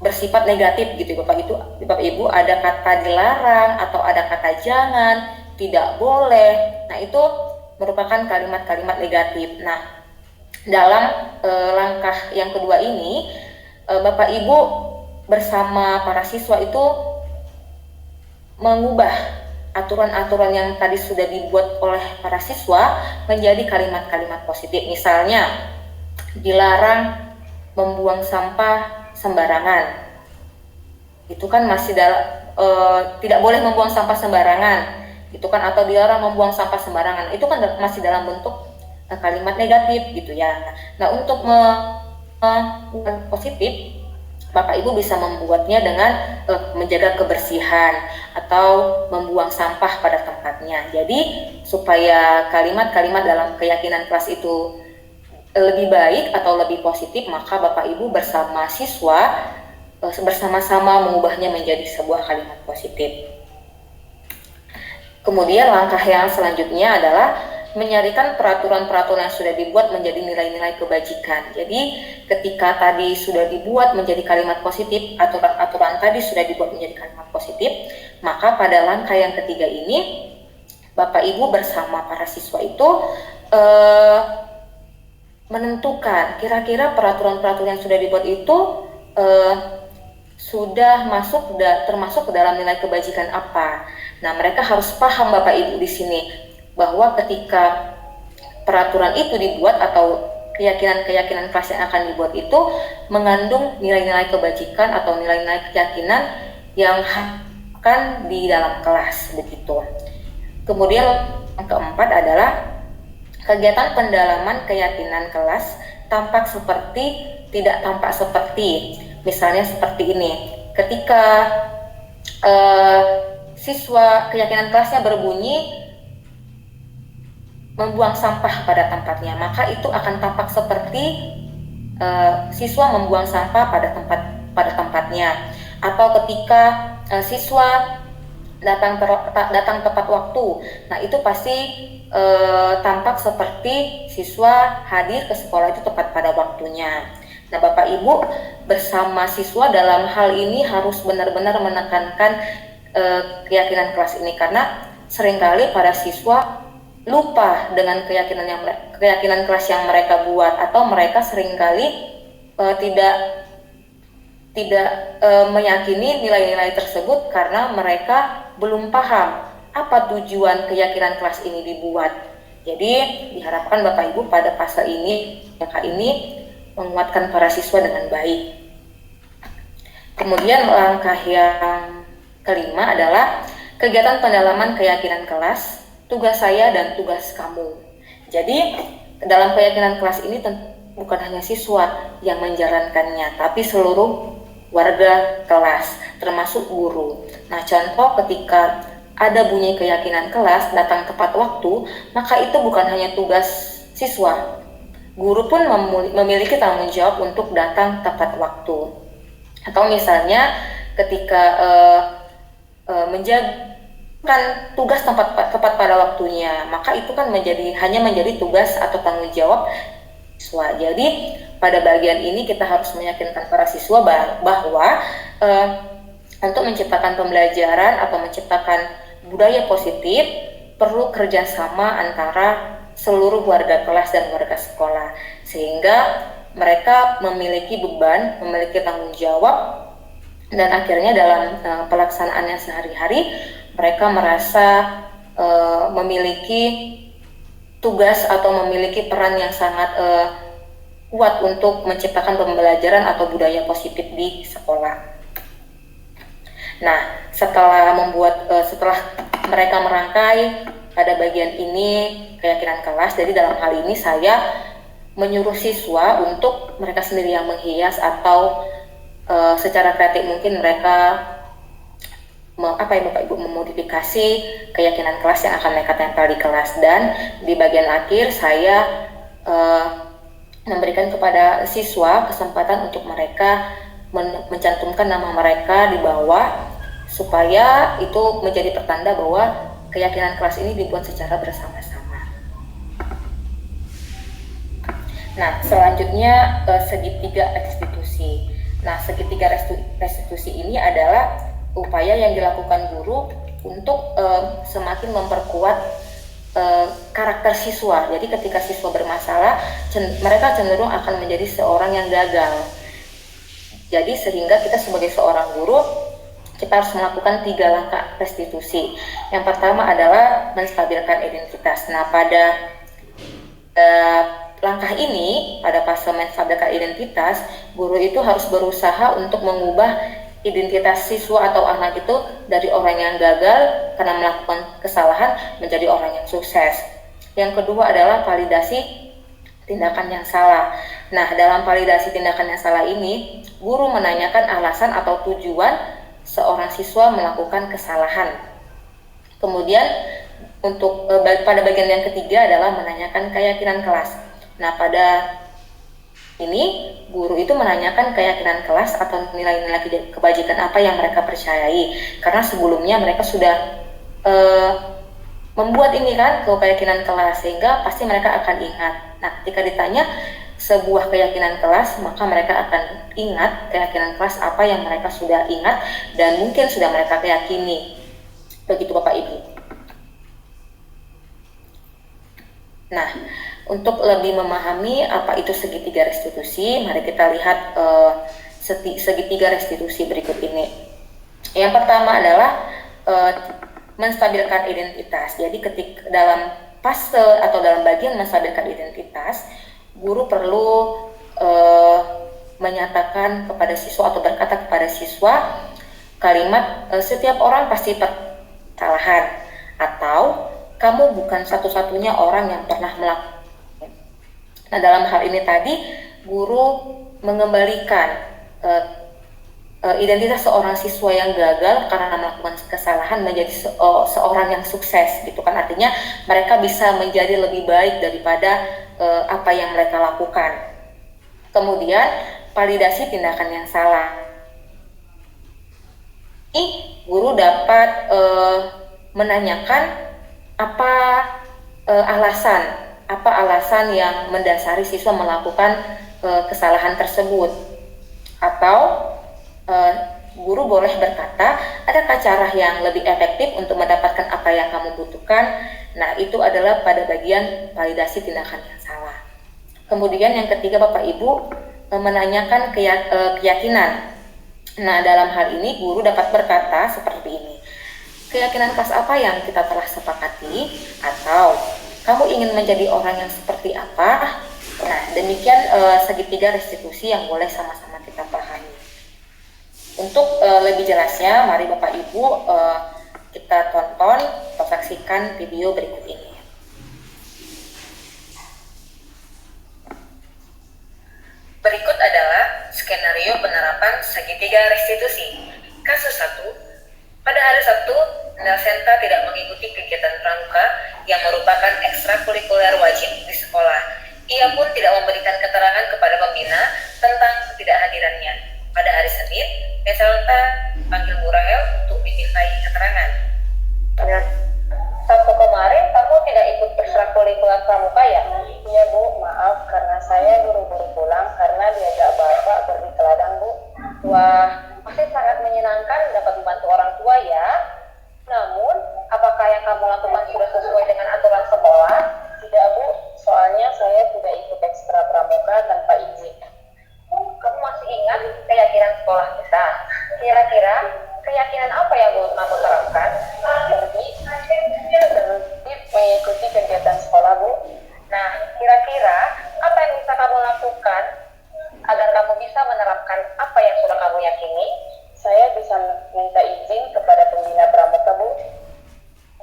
bersifat negatif gitu Bapak Ibu. Ada kata dilarang atau ada kata jangan, tidak boleh. Nah, itu merupakan kalimat-kalimat negatif. Nah, dalam langkah yang kedua ini, Bapak Ibu bersama para siswa itu mengubah aturan-aturan yang tadi sudah dibuat oleh para siswa menjadi kalimat-kalimat positif. Misalnya, dilarang membuang sampah sembarangan. Itu kan masih tidak boleh membuang sampah sembarangan. Itu kan, atau dilarang membuang sampah sembarangan. Itu kan masih dalam bentuk kalimat negatif gitu ya. Nah, untuk membuat positif, Bapak Ibu bisa membuatnya dengan menjaga kebersihan atau membuang sampah pada tempatnya. Jadi supaya kalimat-kalimat dalam keyakinan kelas itu lebih baik atau lebih positif, maka Bapak Ibu bersama siswa bersama-sama mengubahnya menjadi sebuah kalimat positif. Kemudian langkah yang selanjutnya adalah menyarikan peraturan-peraturan yang sudah dibuat menjadi nilai-nilai kebajikan. Jadi ketika tadi sudah dibuat menjadi kalimat positif, aturan-aturan tadi sudah dibuat menjadi kalimat positif, maka pada langkah yang ketiga ini Bapak Ibu bersama para siswa itu menentukan kira-kira peraturan-peraturan yang sudah dibuat itu sudah termasuk ke dalam nilai kebajikan apa. Nah, mereka harus paham Bapak Ibu di sini bahwa ketika peraturan itu dibuat atau keyakinan-keyakinan kelas yang akan dibuat itu mengandung nilai-nilai kebajikan atau nilai-nilai keyakinan yang akan di dalam kelas begitu. Kemudian yang keempat adalah kegiatan pendalaman keyakinan kelas tampak seperti, tidak tampak seperti. Misalnya seperti ini, ketika siswa keyakinan kelasnya berbunyi membuang sampah pada tempatnya, maka itu akan tampak seperti siswa membuang sampah pada tempatnya. Atau ketika siswa datang tepat waktu, nah itu pasti tampak seperti siswa hadir ke sekolah itu tepat pada waktunya. Nah, Bapak Ibu bersama siswa dalam hal ini harus benar-benar menekankan keyakinan kelas ini, karena seringkali para siswa lupa dengan keyakinan kelas yang mereka buat, atau mereka seringkali tidak meyakini nilai-nilai tersebut karena mereka belum paham apa tujuan keyakinan kelas ini dibuat. Jadi diharapkan Bapak Ibu pada fase ini, menguatkan para siswa dengan baik. Kemudian langkah yang kelima adalah kegiatan pendalaman keyakinan kelas, tugas saya dan tugas kamu. Jadi dalam keyakinan kelas ini bukan hanya siswa yang menjalankannya, tapi seluruh warga kelas, termasuk guru. Nah, contoh ketika ada bunyi keyakinan kelas datang tepat waktu, maka itu bukan hanya tugas siswa. Guru pun memiliki tanggung jawab untuk datang tepat waktu. Atau misalnya ketika menjalankan tugas tepat pada waktunya, maka itu kan hanya menjadi tugas atau tanggung jawab siswa. Jadi pada bagian ini kita harus meyakinkan para siswa bahwa untuk menciptakan pembelajaran atau menciptakan budaya positif perlu kerjasama antara seluruh warga kelas dan warga sekolah, sehingga mereka memiliki beban, memiliki tanggung jawab, dan akhirnya dalam pelaksanaannya sehari-hari mereka merasa memiliki tugas atau memiliki peran yang sangat kuat untuk menciptakan pembelajaran atau budaya positif di sekolah. Nah, setelah mereka merangkai pada bagian ini keyakinan kelas, jadi dalam hal ini saya menyuruh siswa untuk mereka sendiri yang menghias atau secara kreatif mungkin mereka Bapak Ibu memodifikasi keyakinan kelas yang akan mereka tempel di kelas. Dan di bagian akhir saya memberikan kepada siswa kesempatan untuk mereka mencantumkan nama mereka di bawah, supaya itu menjadi pertanda bahwa keyakinan kelas ini dibuat secara bersama-sama. Nah, selanjutnya segitiga restitusi. Nah, segitiga restitusi ini adalah upaya yang dilakukan guru untuk semakin memperkuat karakter siswa. Jadi ketika siswa bermasalah, mereka cenderung akan menjadi seorang yang gagal. Jadi sehingga kita sebagai seorang guru, kita harus melakukan 3 langkah restitusi. Yang pertama adalah menstabilkan identitas. Nah, pada langkah ini, pada fase menstabilkan identitas, guru itu harus berusaha untuk mengubah identitas siswa atau anak itu dari orang yang gagal karena melakukan kesalahan menjadi orang yang sukses. Yang kedua adalah validasi tindakan yang salah. Nah, dalam validasi tindakan yang salah ini, guru menanyakan alasan atau tujuan seorang siswa melakukan kesalahan. Kemudian untuk pada bagian yang ketiga adalah menanyakan keyakinan kelas. Nah, pada ini guru itu menanyakan keyakinan kelas atau nilai-nilai kebajikan apa yang mereka percayai, karena sebelumnya mereka sudah membuat ini kan keyakinan kelas, sehingga pasti mereka akan ingat. Nah, ketika ditanya sebuah keyakinan kelas, maka mereka akan ingat keyakinan kelas apa yang mereka sudah ingat dan mungkin sudah mereka yakini. Begitu Bapak Ibu. Nah, untuk lebih memahami apa itu segitiga restitusi, mari kita lihat segitiga restitusi berikut ini. Yang pertama adalah menstabilkan identitas. Jadi ketika dalam fase atau dalam bagian menstabilkan identitas, guru perlu menyatakan kepada siswa atau berkata kepada siswa kalimat setiap orang pasti kesalahan, atau kamu bukan satu-satunya orang yang pernah melakukan. Nah, dalam hal ini tadi guru mengembalikan identitas seorang siswa yang gagal karena melakukan kesalahan menjadi seorang yang sukses, gitu kan. Artinya mereka bisa menjadi lebih baik daripada apa yang mereka lakukan. Kemudian validasi tindakan yang salah. Ini guru dapat menanyakan apa alasan yang mendasari siswa melakukan kesalahan tersebut. Atau guru boleh berkata, adakah cara yang lebih efektif untuk mendapatkan apa yang kamu butuhkan? Nah, itu adalah pada bagian validasi tindakan yang salah. Kemudian yang ketiga Bapak Ibu, menanyakan keyakinan. Nah, dalam hal ini guru dapat berkata seperti ini, keyakinan kelas apa yang kita telah sepakati, atau kamu ingin menjadi orang yang seperti apa? Nah, demikian segitiga restitusi yang boleh sama-sama kita pahami. Untuk lebih jelasnya, mari Bapak Ibu kita tonton atau saksikan video berikut ini. Berikut adalah skenario penerapan segitiga restitusi. Kasus 1. Pada hari Sabtu, Nelsenta tidak mengikuti kegiatan pramuka yang merupakan ekstrakurikuler wajib di sekolah. Ia pun tidak memberikan keterangan kepada pembina tentang ketidakhadirannya. Pada hari Senin, Nelsenta panggil Bu Rahel untuk dimintai keterangan. Sabtu kemarin kamu tidak ikut ekstrakurikuler pramuka ya? Iya Bu, maaf karena saya buru-buru pulang karena diajak bapak pergi ke ladang Bu. Wah, pasti sangat menyenangkan dapat membantu orang tua ya. Namun, apakah yang kamu lakukan sudah sesuai dengan aturan sekolah? Tidak Bu, soalnya saya tidak ikut ekstra pramuka tanpa izin. Kamu masih ingat keyakinan sekolah kita? Kira-kira keyakinan apa yang Bu kamu terapkan? Mengikuti kegiatan sekolah Bu. Nah, kira-kira apa yang bisa kamu lakukan agar kamu bisa menerapkan apa yang sudah kamu yakini? Saya bisa minta izin kepada pembina pramuka Bu.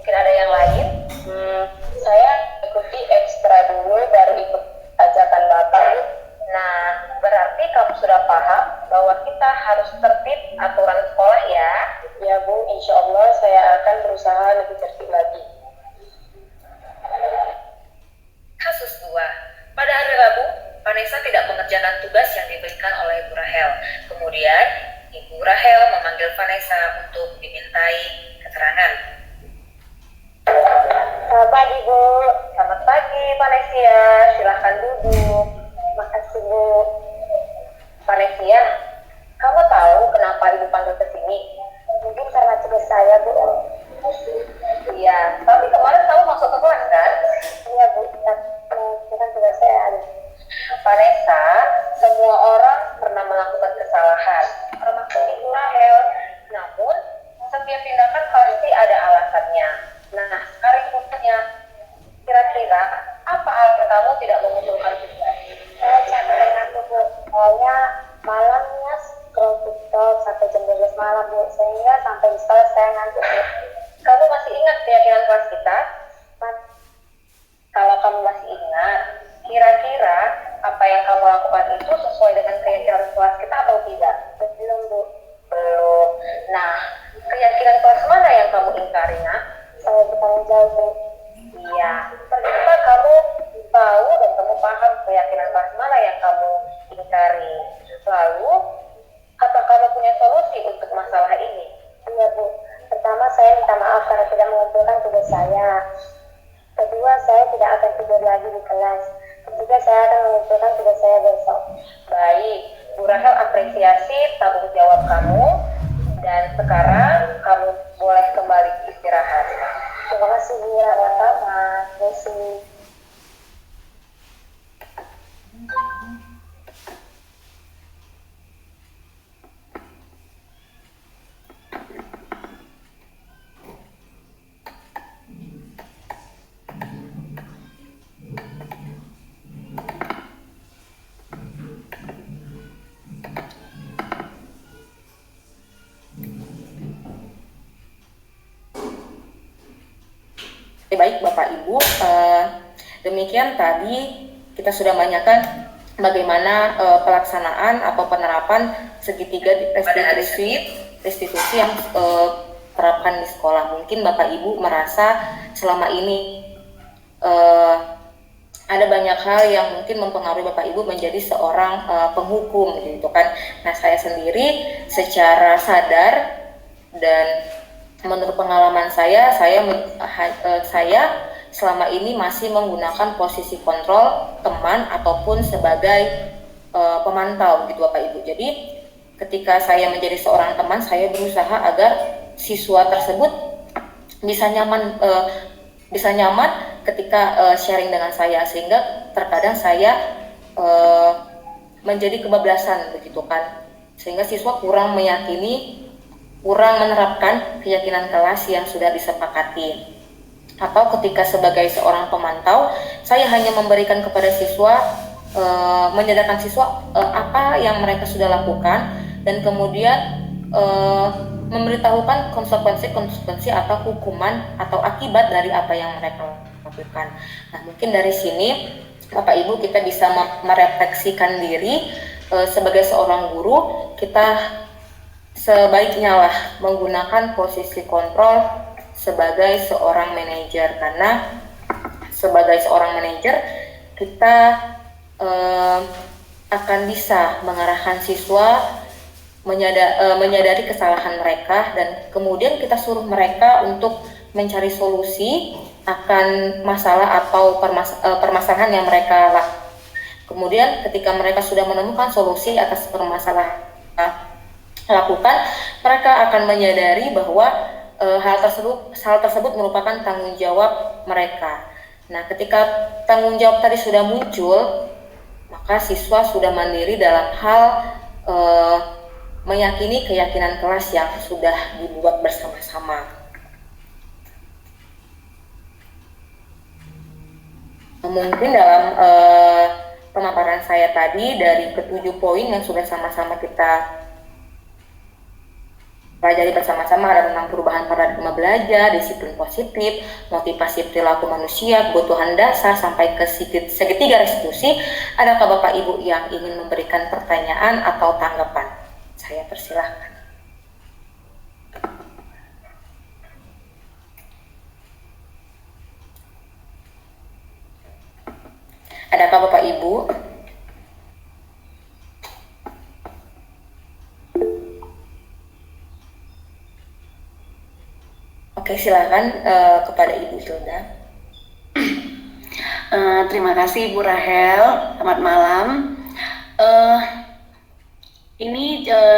Mungkin ada yang lain? Saya ikuti ekstra dulu baru ikut ajakan Bapak Bu. Nah, berarti kamu sudah paham bahwa kita harus tertib aturan sekolah ya? Ya Bu, insya Allah saya akan berusaha lebih tertib lagi. Kasus 2. Pada hari Rabu, Vanessa tidak mengerjakan tugas yang diberikan oleh Ibu Rahel. Kemudian, Ibu Rahel memanggil Vanessa untuk dimintai keterangan. Selamat pagi Bu. Selamat pagi Vanessa, silahkan duduk. Makasih Bu. Vanessa, kamu tahu kenapa Ibu panggil ke sini? Mungkin karena tugas saya Bu. Iya, tapi kemarin kamu masuk ke kelas kan? Iya Bu, kan tugas saya. Vanessa, semua orang pernah melakukan kesalahan, termasuk Ibu Rahel. Namun, setiap tindakan pasti ada alasannya. Nah, sekarang Ibu tanya, kira-kira apa alasan kamu tidak mengumpulkan tugas? Saya capek dengan Bu, soalnya malamnya scroll TikTok sampai jam 12 malam Bu, sehingga sampai di sekolah saya ngantuk Bu. Kamu masih ingat keyakinan kelas kita? Kalau kamu masih ingat, kira-kira apa yang kamu lakukan itu sesuai dengan keyakinan kelas kita atau tidak? Belum Bu. Belum. Nah, keyakinan kelas mana yang kamu ingkari nak? Saya bertanggung jawab Bu. Iya. Ternyata kamu tahu dan kamu paham keyakinan kelas mana yang kamu ingkari. Lalu, apa kamu punya solusi untuk masalah ini? Iya Bu. Pertama, saya minta maaf karena tidak mengumpulkan tugas saya. Kedua, saya tidak akan tidur lagi di kelas. Ketiga, saya akan mengumpulkan tugas saya besok. Baik, Bu Rahel apresiasi tanggung jawab kamu. Dan sekarang kamu boleh kembali istirahat. Terima kasih Bu Rahel. Sama-sama. Terima kasih. Baik Bapak Ibu, demikian tadi kita sudah menanyakan bagaimana pelaksanaan atau penerapan segitiga restitusi yang terapkan di sekolah. Mungkin Bapak Ibu merasa selama ini ada banyak hal yang mungkin mempengaruhi Bapak Ibu menjadi seorang penghukum gitu kan. Nah, saya sendiri secara sadar dan menurut pengalaman saya selama ini masih menggunakan posisi kontrol teman ataupun sebagai pemantau gitu Bapak Ibu. Jadi ketika saya menjadi seorang teman, saya berusaha agar siswa tersebut bisa nyaman ketika sharing dengan saya, sehingga terkadang saya menjadi kebablasan begitu kan, sehingga siswa kurang meyakini kurang menerapkan keyakinan kelas yang sudah disepakati. Atau ketika sebagai seorang pemantau, saya hanya memberikan kepada siswa, menyadarkan siswa apa yang mereka sudah lakukan, dan kemudian memberitahukan konsekuensi atau hukuman atau akibat dari apa yang mereka lakukan. Nah, mungkin dari sini Bapak Ibu kita bisa merefleksikan diri sebagai seorang guru, kita sebaiknya lah menggunakan posisi kontrol sebagai seorang manajer, karena sebagai seorang manajer kita akan bisa mengarahkan siswa menyadari kesalahan mereka, dan kemudian kita suruh mereka untuk mencari solusi akan masalah atau permasalahan yang mereka lakukan. Kemudian ketika mereka sudah menemukan solusi atas permasalahan lakukan, mereka akan menyadari bahwa hal tersebut merupakan tanggung jawab mereka. Nah, ketika tanggung jawab tadi sudah muncul, maka siswa sudah mandiri dalam hal meyakini keyakinan kelas yang sudah dibuat bersama-sama. Mungkin dalam pemaparan saya tadi dari ke-7 poin yang sudah sama-sama kita pelajari bersama-sama, ada tentang perubahan paradigma belajar, disiplin positif, motivasi perilaku manusia, kebutuhan dasar, sampai ke segitiga restitusi. Adakah Bapak Ibu yang ingin memberikan pertanyaan atau tanggapan? Saya persilahkan. Adakah Bapak Ibu? Oke, silakan kepada Ibu Hilda. Terima kasih Bu Rahel, selamat malam. Ini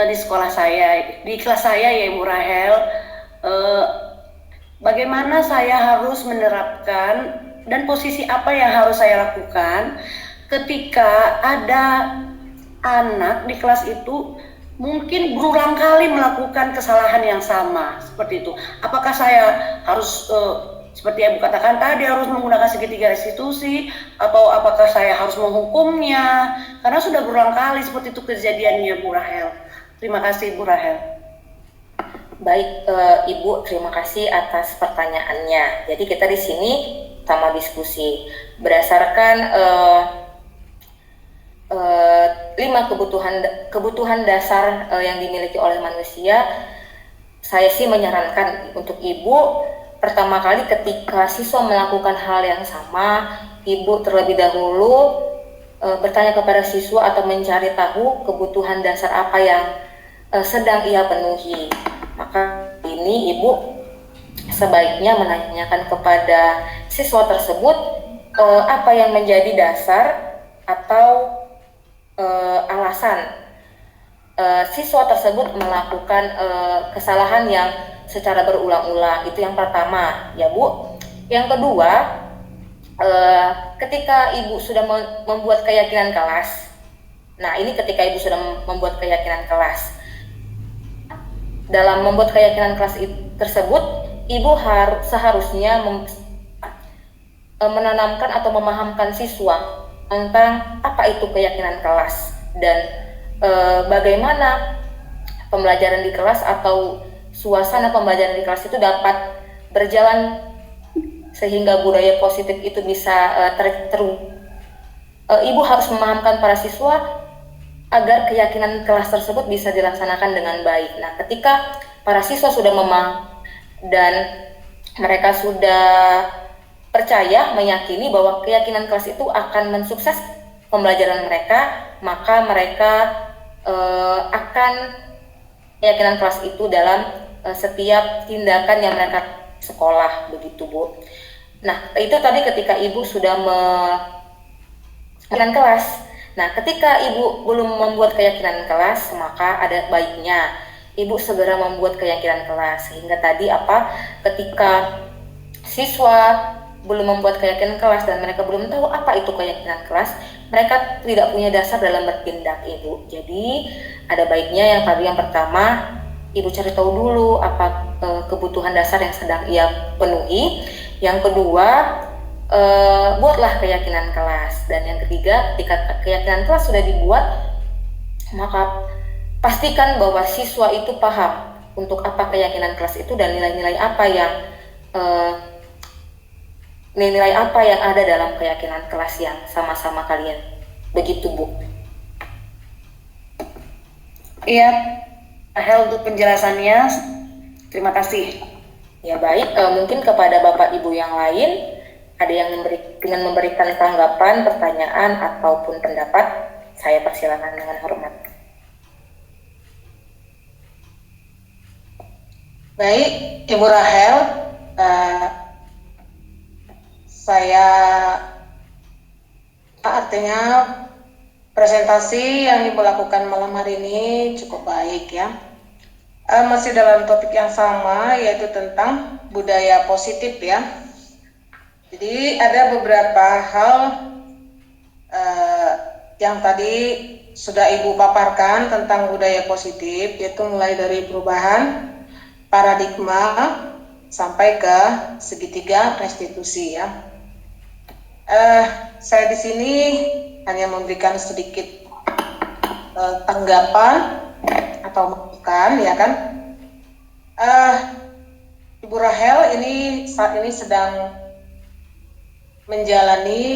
di sekolah saya, di kelas saya ya Bu Rahel, bagaimana saya harus menerapkan dan posisi apa yang harus saya lakukan ketika ada anak di kelas itu mungkin berulang kali melakukan kesalahan yang sama seperti itu. Apakah saya harus seperti yang Ibu katakan tadi, harus menggunakan segitiga restitusi, atau apakah saya harus menghukumnya? Karena sudah berulang kali seperti itu kejadiannya Bu Rahel. Terima kasih Bu Rahel. Baik Ibu, terima kasih atas pertanyaannya. Jadi kita di sini sama diskusi berdasarkan 5 kebutuhan dasar yang dimiliki oleh manusia. Saya sih menyarankan untuk Ibu, pertama kali ketika siswa melakukan hal yang sama, Ibu terlebih dahulu bertanya kepada siswa atau mencari tahu kebutuhan dasar apa yang sedang ia penuhi. Maka ini Ibu sebaiknya menanyakan kepada siswa tersebut apa yang menjadi dasar atau alasan siswa tersebut melakukan kesalahan yang secara berulang-ulang. Itu yang pertama ya Bu. Yang kedua, ketika Ibu sudah membuat keyakinan kelas, nah ini ketika Ibu sudah membuat keyakinan kelas, dalam membuat keyakinan kelas tersebut, Ibu seharusnya menanamkan atau memahamkan siswa tentang apa itu keyakinan kelas dan bagaimana pembelajaran di kelas atau suasana pembelajaran di kelas itu dapat berjalan sehingga budaya positif itu bisa Ibu harus memahamkan para siswa agar keyakinan kelas tersebut bisa dilaksanakan dengan baik. Nah, ketika para siswa sudah memahami dan mereka sudah percaya, meyakini bahwa keyakinan kelas itu akan mensukses pembelajaran mereka, maka mereka akan keyakinan kelas itu dalam setiap tindakan yang mereka sekolah, begitu Bu. Nah, itu tadi ketika Ibu sudah keyakinan kelas. Nah, ketika Ibu belum membuat keyakinan kelas, maka ada baiknya Ibu segera membuat keyakinan kelas. Sehingga tadi ketika siswa belum membuat keyakinan kelas dan mereka belum tahu apa itu keyakinan kelas, mereka tidak punya dasar dalam bertindak Ibu. Jadi ada baiknya yang pertama ibu cari tahu dulu apa kebutuhan dasar yang sedang ia penuhi. Yang kedua, buatlah keyakinan kelas. Dan yang ketiga, ketika keyakinan kelas sudah dibuat, maka pastikan bahwa siswa itu paham untuk apa keyakinan kelas itu dan nilai-nilai apa yang ada dalam keyakinan kelas yang sama-sama kalian. Begitu, Bu. Iya, Rahel untuk penjelasannya. Terima kasih. Ya baik, mungkin kepada Bapak Ibu yang lain ada yang ingin memberikan tanggapan, pertanyaan ataupun pendapat, saya persilakan dengan hormat. Baik, Ibu Rahel, artinya presentasi yang Ibu lakukan malam hari ini cukup baik ya. Masih dalam topik yang sama, yaitu tentang budaya positif ya. Jadi ada beberapa hal yang tadi sudah Ibu paparkan tentang budaya positif, yaitu mulai dari perubahan paradigma sampai ke segitiga restitusi ya. Saya di sini hanya memberikan sedikit tanggapan atau masukan ya kan. Ibu Rahel ini saat ini sedang menjalani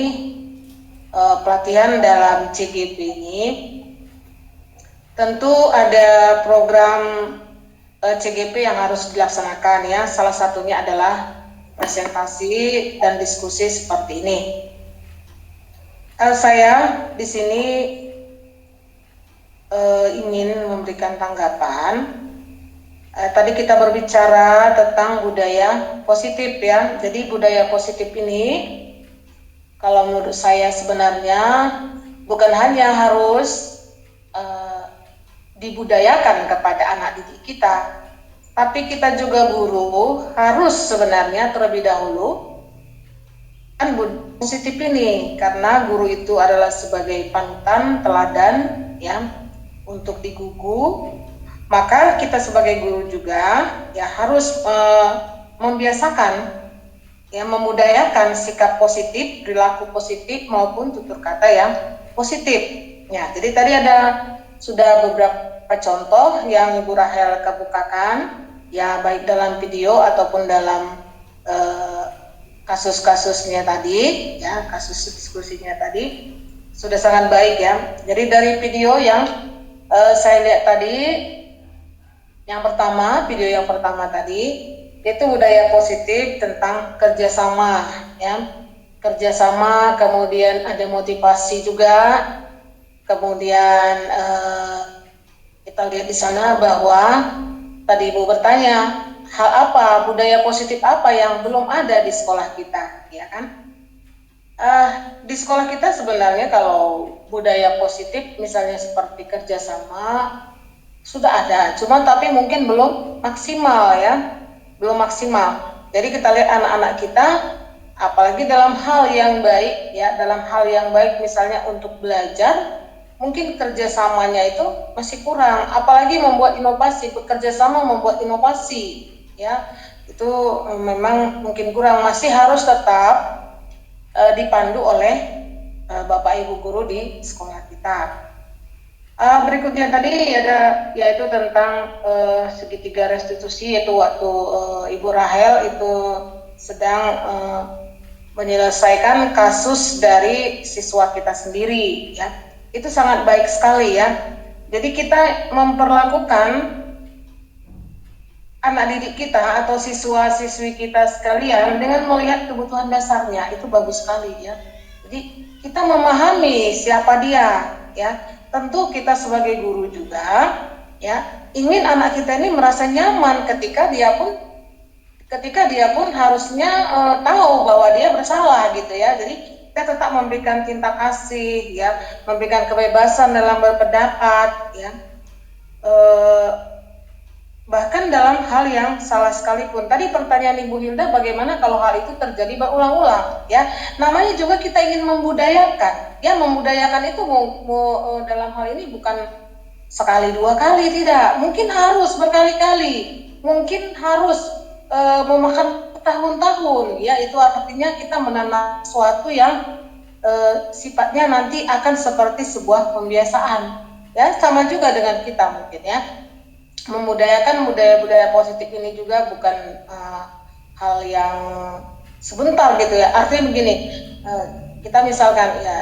pelatihan dalam CGP ini. Tentu ada program CGP yang harus dilaksanakan ya. Salah satunya adalah presentasi dan diskusi seperti ini. Saya di sini ingin memberikan tanggapan. Tadi kita berbicara tentang budaya positif ya. Jadi budaya positif ini, kalau menurut saya sebenarnya bukan hanya harus dibudayakan kepada anak didik kita, tapi kita juga guru harus sebenarnya terlebih dahulu kan positif ini, karena guru itu adalah sebagai panutan teladan ya untuk digugu. Maka kita sebagai guru juga ya harus membiasakan ya, memudayakan sikap positif, perilaku positif maupun tutur kata yang positif ya. Jadi tadi sudah beberapa contoh yang Ibu Rahel kemukakan ya, baik dalam video ataupun dalam kasus-kasusnya tadi ya, kasus diskusinya tadi sudah sangat baik ya. Jadi dari video yang saya lihat tadi, video yang pertama tadi itu budaya positif tentang kerjasama ya, kerjasama, kemudian ada motivasi juga, kemudian kita lihat di sana bahwa tadi Ibu bertanya hal apa, budaya positif apa yang belum ada di sekolah kita ya kan. Di sekolah kita sebenarnya kalau budaya positif misalnya seperti kerjasama sudah ada, cuma tapi mungkin belum maksimal ya, belum maksimal. Jadi kita lihat anak-anak kita, apalagi dalam hal yang baik ya, dalam hal yang baik misalnya untuk belajar, mungkin kerjasamanya itu masih kurang, apalagi membuat inovasi, bekerja sama membuat inovasi ya, itu memang mungkin kurang, masih harus tetap dipandu oleh Bapak Ibu guru di sekolah kita. Berikutnya tadi ada yaitu tentang segitiga restitusi, yaitu waktu Ibu Rahel itu sedang menyelesaikan kasus dari siswa kita sendiri ya. Itu sangat baik sekali ya. Jadi kita memperlakukan anak didik kita atau siswa-siswi kita sekalian dengan melihat kebutuhan dasarnya, itu bagus sekali ya. Jadi kita memahami siapa dia ya. Tentu kita sebagai guru juga ya ingin anak kita ini merasa nyaman ketika dia pun harusnya tahu bahwa dia bersalah gitu ya. Jadi kita tetap memberikan cinta kasih ya, memberikan kebebasan dalam berpendapat ya. Bahkan dalam hal yang salah sekalipun. Tadi pertanyaan Ibu Hilda, bagaimana kalau hal itu terjadi berulang-ulang ya. Namanya juga kita ingin membudayakan ya. Membudayakan itu dalam hal ini bukan sekali dua kali, tidak, mungkin harus berkali-kali, mungkin harus memakan tahun-tahun, ya. Itu artinya kita menanam sesuatu yang sifatnya nanti akan seperti sebuah pembiasaan, ya. Sama juga dengan kita mungkin, ya, memudayakan budaya-budaya positif ini juga bukan hal yang sebentar gitu, ya. Artinya begini, kita misalkan, ya,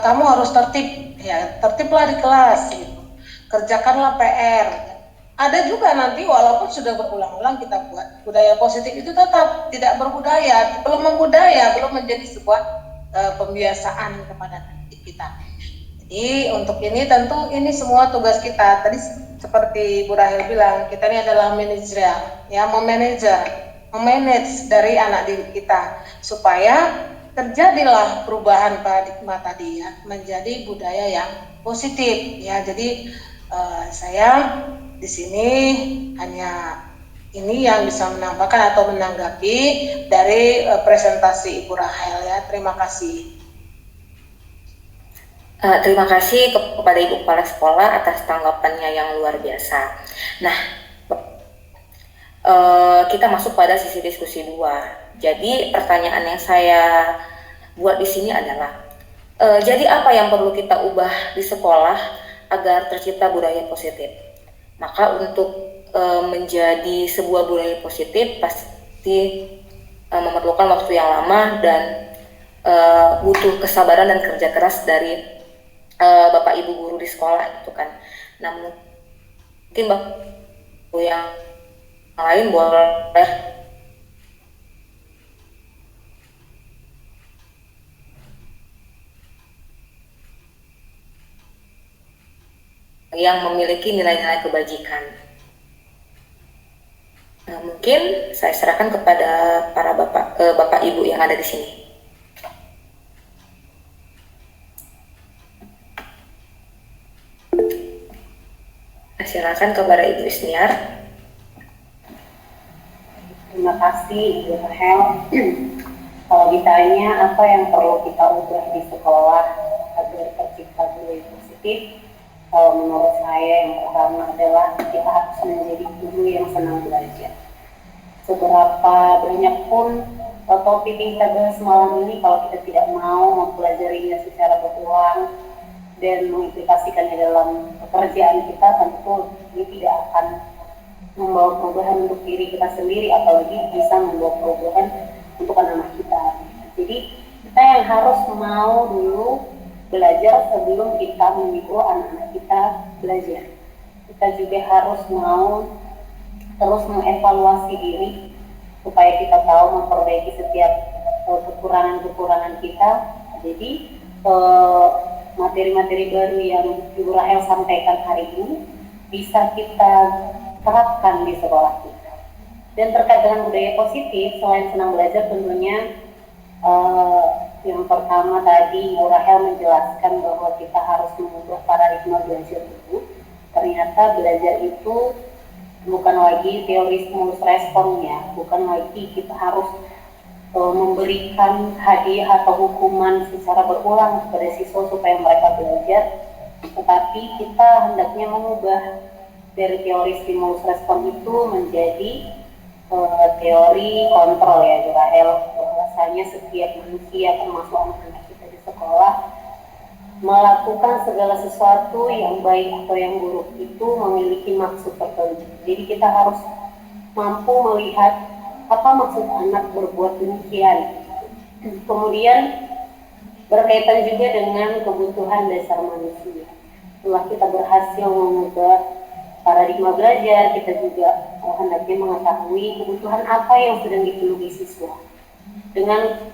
kamu harus tertib, ya, tertiblah di kelas, gitu. Kerjakanlah PR. Ada juga nanti walaupun sudah berulang-ulang kita buat, budaya positif itu tetap tidak berbudaya, belum membudaya, belum menjadi sebuah pembiasaan kepada kita. Jadi untuk ini tentu ini semua tugas kita. Tadi seperti Bu Rahel bilang, kita ini adalah manajer, ya, memanage dari anak didik kita supaya terjadilah perubahan paradigma tadi, ya, menjadi budaya yang positif, ya. Jadi saya di sini hanya ini yang bisa menambahkan atau menanggapi dari presentasi Ibu Rahel, ya. Terima kasih. Terima kasih kepada Ibu Kepala Sekolah atas tanggapannya yang luar biasa. Nah, kita masuk pada sisi diskusi 2. Jadi pertanyaan yang saya buat di sini adalah, jadi apa yang perlu kita ubah di sekolah agar tercipta budaya positif? Maka untuk menjadi sebuah budaya positif pasti memerlukan waktu yang lama dan butuh kesabaran dan kerja keras dari Bapak Ibu guru di sekolah, gitu kan. Namun mungkin Bapak yang lain boleh yang memiliki nilai-nilai kebajikan. Nah, mungkin saya serahkan kepada para bapak ibu yang ada di sini. Silakan kepada Ibu Isniar. Terima kasih Ibu Rahel. Kalau ditanya apa yang perlu kita ubah di sekolah agar tercipta budaya positif, kalau menurut saya yang pertama adalah kita harus menjadi guru yang senang belajar. Seberapa banyak pun topik yang kita bahas malam ini, kalau kita tidak mau mempelajarinya secara berulang dan mengimplikasikannya dalam pekerjaan kita, tentu ini tidak akan membawa perubahan untuk diri kita sendiri, apalagi bisa membawa perubahan untuk anak-anak kita. Jadi kita yang harus mau dulu belajar sebelum kita menyuruh anak-anak kita belajar. Kita juga harus mau terus mengevaluasi diri supaya kita tahu memperbaiki setiap kekurangan-kekurangan kita. Jadi materi-materi baru yang Ibu Rahel sampaikan hari ini bisa kita terapkan di sekolah kita. Dan terkait dengan budaya positif, selain senang belajar tentunya yang pertama tadi Ibu Rahel menjelaskan bahwa kita harus mengubah paradigma belajar itu. Ternyata belajar itu bukan lagi teori stimulus responnya, bukan lagi kita harus memberikan hadiah atau hukuman secara berulang kepada siswa supaya mereka belajar, tetapi kita hendaknya mengubah dari teori stimulus respon itu menjadi teori kontrol, ya Bu Rahel. Bahwasanya setiap manusia termasuk anak-anak kita di sekolah melakukan segala sesuatu yang baik atau yang buruk itu memiliki maksud tertentu. Jadi kita harus mampu melihat apa maksud anak berbuat demikian. Kemudian berkaitan juga dengan kebutuhan dasar manusia. Setelah kita berhasil mengubah paradigma belajar, kita juga hendaknya mengetahui kebutuhan apa yang sedang dipenuhi siswa. Dengan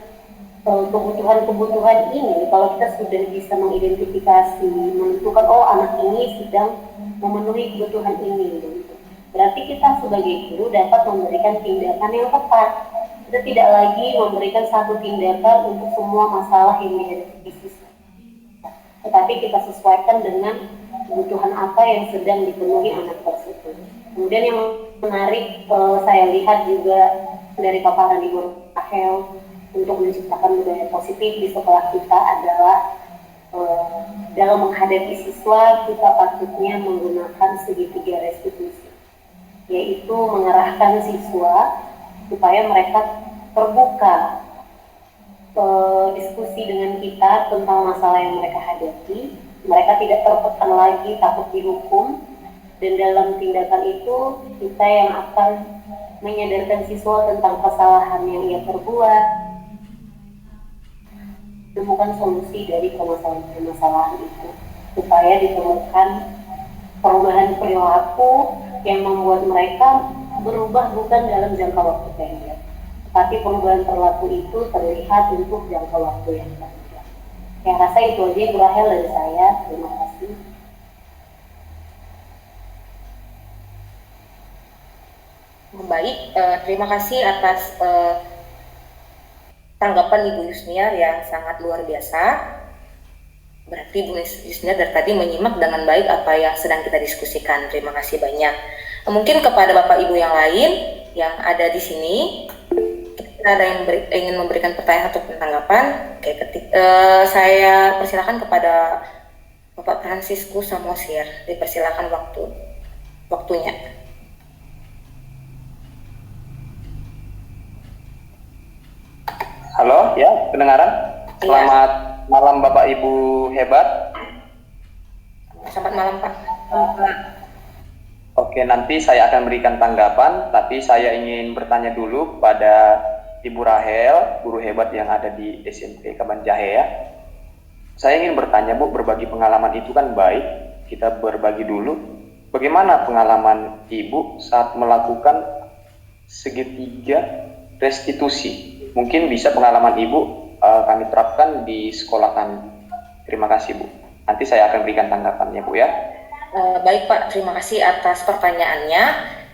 kebutuhan-kebutuhan ini, kalau kita sudah bisa mengidentifikasi, menentukan oh anak ini sedang memenuhi kebutuhan ini, berarti kita sebagai guru dapat memberikan tindakan yang tepat. Kita tidak lagi memberikan satu tindakan untuk semua masalah yang dihadapi siswa, tetapi kita sesuaikan dengan kebutuhan apa yang sedang dipenuhi anak tersebut. Kemudian yang menarik saya lihat juga dari paparan Ibu Rahel untuk menciptakan budaya positif di sekolah kita adalah dalam menghadapi siswa kita patutnya menggunakan segitiga restitusi, yaitu mengerahkan siswa supaya mereka terbuka diskusi dengan kita tentang masalah yang mereka hadapi. Mereka tidak tertekan lagi takut dihukum, dan dalam tindakan itu kita yang akan menyadarkan siswa tentang kesalahan yang ia perbuat, menemukan solusi dari permasalahan-permasalahan itu, supaya ditemukan perubahan perilaku yang membuat mereka berubah bukan dalam jangka waktu pendek, tapi perubahan perilaku itu terlihat untuk jangka waktu yang panjang. Saya rasa itu aja Bu Rahel dari saya. Terima kasih. Baik, terima kasih atas tanggapan Ibu Yusniar yang sangat luar biasa. Berarti Bu Yusniar dari tadi menyimak dengan baik apa yang sedang kita diskusikan. Terima kasih banyak. Mungkin kepada Bapak Ibu yang lain yang ada di sini, ada yang ingin memberikan pertanyaan atau tanggapan? Oke, saya persilakan kepada Bapak Franciscus Samosir. Dipersilakan waktunya. Halo, ya, pendengaran. Selamat malam Bapak Ibu hebat. Selamat malam Pak. Oke, nanti saya akan berikan tanggapan, tapi saya ingin bertanya dulu pada Ibu Rahel, guru hebat yang ada di SMP Kabanjahe ya. Saya ingin bertanya Bu, berbagi pengalaman itu kan baik, kita berbagi dulu. Bagaimana pengalaman Ibu saat melakukan segitiga restitusi? Mungkin bisa pengalaman Ibu kami terapkan di sekolah kami. Terima kasih Bu. Nanti saya akan berikan tanggapannya Bu ya. Baik Pak, terima kasih atas pertanyaannya.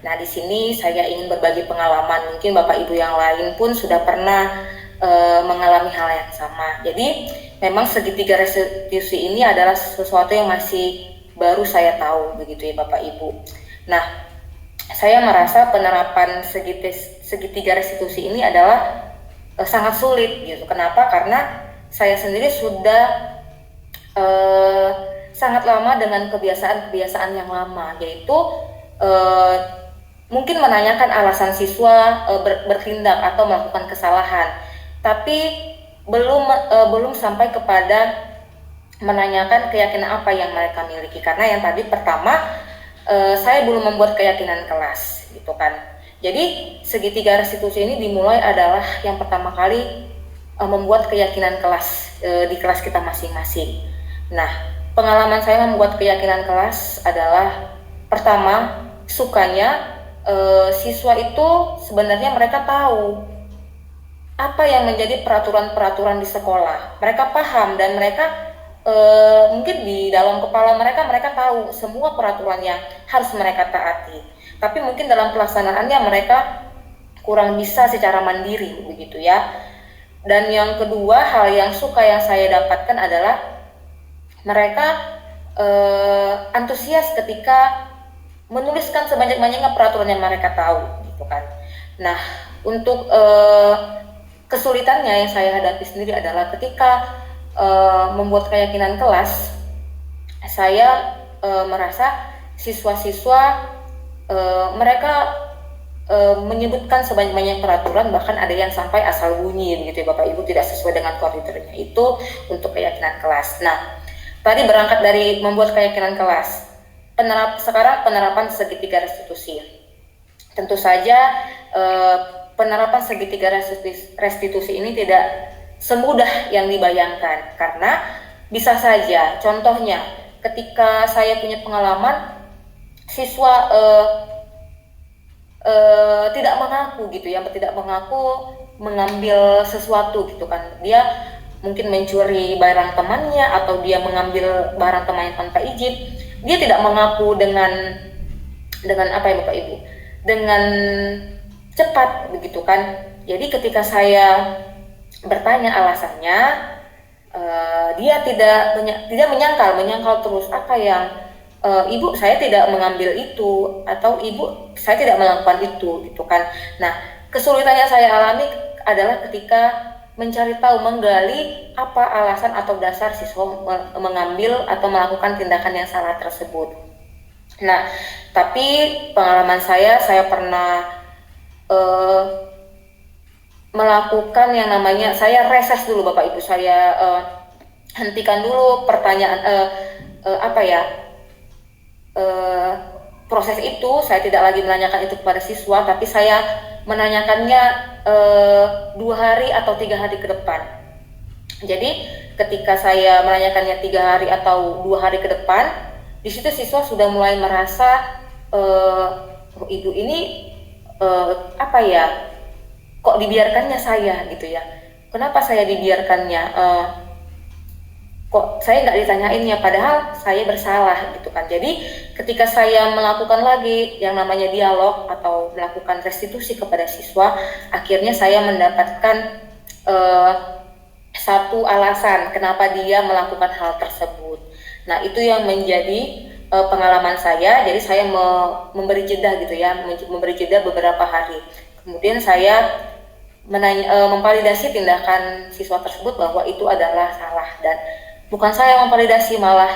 Nah di sini saya ingin berbagi pengalaman. Mungkin Bapak Ibu yang lain pun sudah pernah mengalami hal yang sama. Jadi memang segitiga restitusi ini adalah sesuatu yang masih baru saya tahu begitu ya Bapak Ibu. Nah saya merasa penerapan segitiga restitusi ini adalah sangat sulit gitu. Kenapa? Karena saya sendiri sudah sangat lama dengan kebiasaan-kebiasaan yang lama, yaitu mungkin menanyakan alasan siswa bertindak atau melakukan kesalahan, tapi belum sampai kepada menanyakan keyakinan apa yang mereka miliki. Karena yang tadi pertama saya belum membuat keyakinan kelas gitu kan. Jadi segitiga restitusi ini dimulai adalah yang pertama kali membuat keyakinan kelas di kelas kita masing-masing. Nah, pengalaman saya membuat keyakinan kelas adalah pertama, sukanya siswa itu sebenarnya mereka tahu apa yang menjadi peraturan-peraturan di sekolah. Mereka paham dan mereka mungkin di dalam kepala mereka tahu semua peraturan yang harus mereka taati. Tapi mungkin dalam pelaksanaannya mereka kurang bisa secara mandiri begitu ya. Dan yang kedua, hal yang suka yang saya dapatkan adalah mereka antusias ketika menuliskan sebanyak-banyaknya peraturan yang mereka tahu gitu kan. Nah, untuk kesulitannya yang saya hadapi sendiri adalah ketika membuat keyakinan kelas, saya merasa siswa-siswa mereka menyebutkan sebanyak-banyak peraturan, bahkan ada yang sampai asal bunyi gitu ya Bapak Ibu, tidak sesuai dengan koridornya. Itu untuk keyakinan kelas. Nah, tadi berangkat dari membuat keyakinan kelas. Sekarang penerapan segitiga restitusi. Tentu saja penerapan segitiga restitusi ini tidak semudah yang dibayangkan, karena bisa saja contohnya ketika saya punya pengalaman siswa tidak mengaku gitu ya, tidak mengaku mengambil sesuatu gitu kan. Dia mungkin mencuri barang temannya atau dia mengambil barang temannya tanpa izin. Dia tidak mengaku dengan apa ya Bapak Ibu, dengan cepat begitu kan. Jadi ketika saya bertanya alasannya, dia tidak menyangkal terus apa yang ibu saya tidak mengambil itu, atau ibu saya tidak melakukan itu gitu kan. Nah, kesulitan yang saya alami adalah ketika mencari tahu, menggali apa alasan atau dasar siswa mengambil atau melakukan tindakan yang salah tersebut. Nah, tapi pengalaman saya pernah melakukan yang namanya, saya reses dulu Bapak Ibu, saya hentikan dulu pertanyaan proses itu. Saya tidak lagi menanyakan itu kepada siswa, tapi saya menanyakannya 2 hari atau 3 hari ke depan. Jadi ketika saya menanyakannya 3 hari atau 2 hari ke depan, di situ siswa sudah mulai merasa ibu ini kok dibiarkannya saya gitu ya, kenapa saya dibiarkannya, kok saya nggak ditanyainnya, padahal saya bersalah gitu kan. Jadi ketika saya melakukan lagi yang namanya dialog atau melakukan restitusi kepada siswa, akhirnya saya mendapatkan satu alasan kenapa dia melakukan hal tersebut. Nah, itu yang menjadi pengalaman saya. Jadi saya memberi jeda gitu ya, memberi jeda beberapa hari. Kemudian saya memvalidasi tindakan siswa tersebut bahwa itu adalah salah, dan bukan saya yang memvalidasi, malah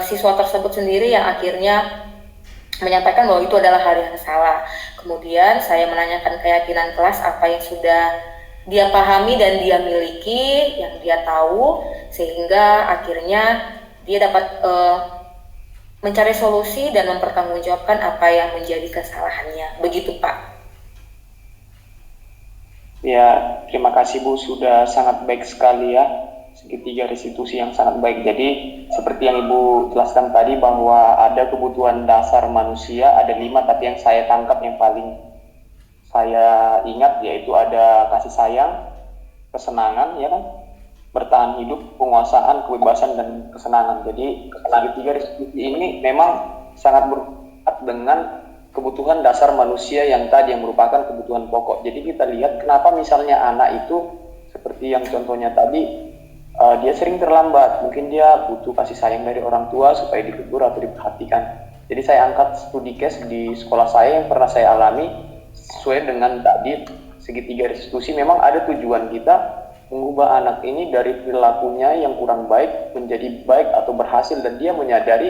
siswa tersebut sendiri yang akhirnya menyampaikan bahwa itu adalah hal yang salah. Kemudian saya menanyakan keyakinan kelas apa yang sudah dia pahami dan dia miliki, yang dia tahu, sehingga akhirnya dia dapat mencari solusi dan mempertanggungjawabkan apa yang menjadi kesalahannya. Begitu Pak. Ya, terima kasih Bu, sudah sangat baik sekali ya, segitiga restitusi yang sangat baik. Jadi seperti yang Ibu jelaskan tadi bahwa ada kebutuhan dasar manusia, ada 5, tapi yang saya tangkap yang paling saya ingat yaitu ada kasih sayang, kesenangan, ya kan, bertahan hidup, penguasaan, kebebasan, dan kesenangan. Jadi segitiga restitusi ini memang sangat berkaitan dengan kebutuhan dasar manusia yang tadi, yang merupakan kebutuhan pokok. Jadi kita lihat kenapa misalnya anak itu seperti yang contohnya tadi, dia sering terlambat, mungkin dia butuh kasih sayang dari orang tua supaya ditegur atau diperhatikan. Jadi saya angkat studi case di sekolah saya yang pernah saya alami sesuai dengan tadi segitiga restitusi. Memang ada tujuan kita mengubah anak ini dari perilakunya yang kurang baik menjadi baik atau berhasil, dan dia menyadari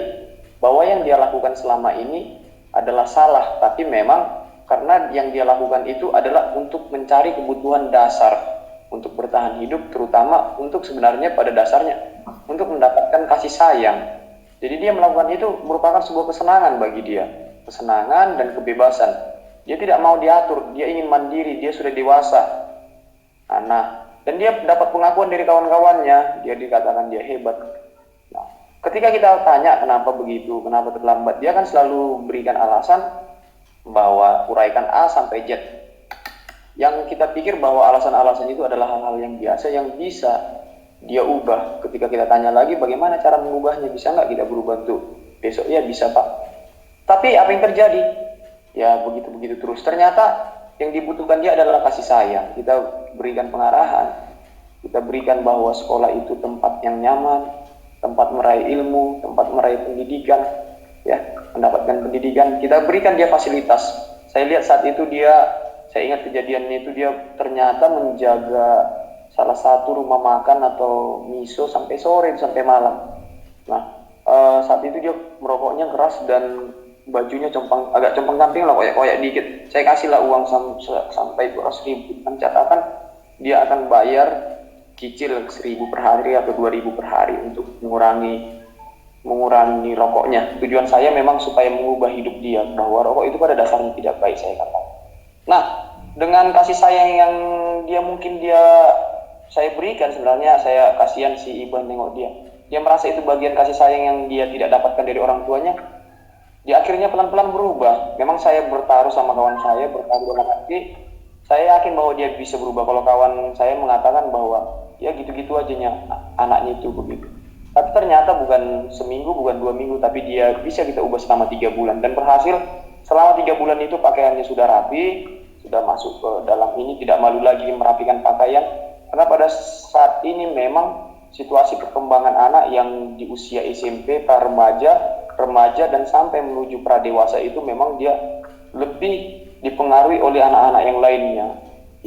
bahwa yang dia lakukan selama ini adalah salah, tapi memang karena yang dia lakukan itu adalah untuk mencari kebutuhan dasar untuk bertahan hidup, terutama untuk sebenarnya pada dasarnya untuk mendapatkan kasih sayang. Jadi dia melakukan itu merupakan sebuah kesenangan bagi dia, kesenangan dan kebebasan. Dia tidak mau diatur, dia ingin mandiri, dia sudah dewasa. Nah, dan dia dapat pengakuan dari kawan-kawannya, dia dikatakan dia hebat. Nah, ketika kita tanya kenapa begitu, kenapa terlambat, dia akan selalu berikan alasan bahwa uraikan A sampai Z. Yang kita pikir bahwa alasan-alasan itu adalah hal-hal yang biasa yang bisa dia ubah. Ketika kita tanya lagi bagaimana cara mengubahnya, bisa nggak kita berubah tuh? Besok ya bisa Pak. Tapi apa yang terjadi? Ya begitu-begitu terus. Ternyata yang dibutuhkan dia adalah kasih sayang. Kita berikan pengarahan, kita berikan bahwa sekolah itu tempat yang nyaman, tempat meraih ilmu, tempat meraih pendidikan, ya, mendapatkan pendidikan. Kita berikan dia fasilitas. Saya lihat saat itu saya ingat kejadiannya itu, dia ternyata menjaga salah satu rumah makan atau miso sampai sore, sampai malam. Nah, saat itu dia merokoknya keras dan bajunya agak compang-camping lah, koyak-koyak dikit. Saya kasihlah uang sampai 200.000, kan catatan dia akan bayar cicil 1.000 per hari atau 2.000 per hari untuk mengurangi rokoknya. Tujuan saya memang supaya mengubah hidup dia, bahwa rokok itu pada dasarnya tidak baik, saya katakan. Nah, dengan kasih sayang yang saya berikan, sebenarnya saya kasihan si ibu nengok dia. Dia merasa itu bagian kasih sayang yang dia tidak dapatkan dari orang tuanya. Dia akhirnya pelan-pelan berubah. Memang saya bertaruh sama kawan saya, bertaruh dalam hati. Saya yakin bahwa dia bisa berubah. Kalau kawan saya mengatakan bahwa ya gitu-gitu aja anaknya itu begitu. Tapi ternyata bukan seminggu, bukan 2 minggu, tapi dia bisa kita ubah selama 3 bulan. Dan berhasil. Selama 3 bulan itu pakaiannya sudah rapi, sudah masuk ke dalam ini, tidak malu lagi merapikan pakaian. Karena pada saat ini memang situasi perkembangan anak yang di usia SMP, remaja dan sampai menuju pradewasa itu memang dia lebih dipengaruhi oleh anak-anak yang lainnya.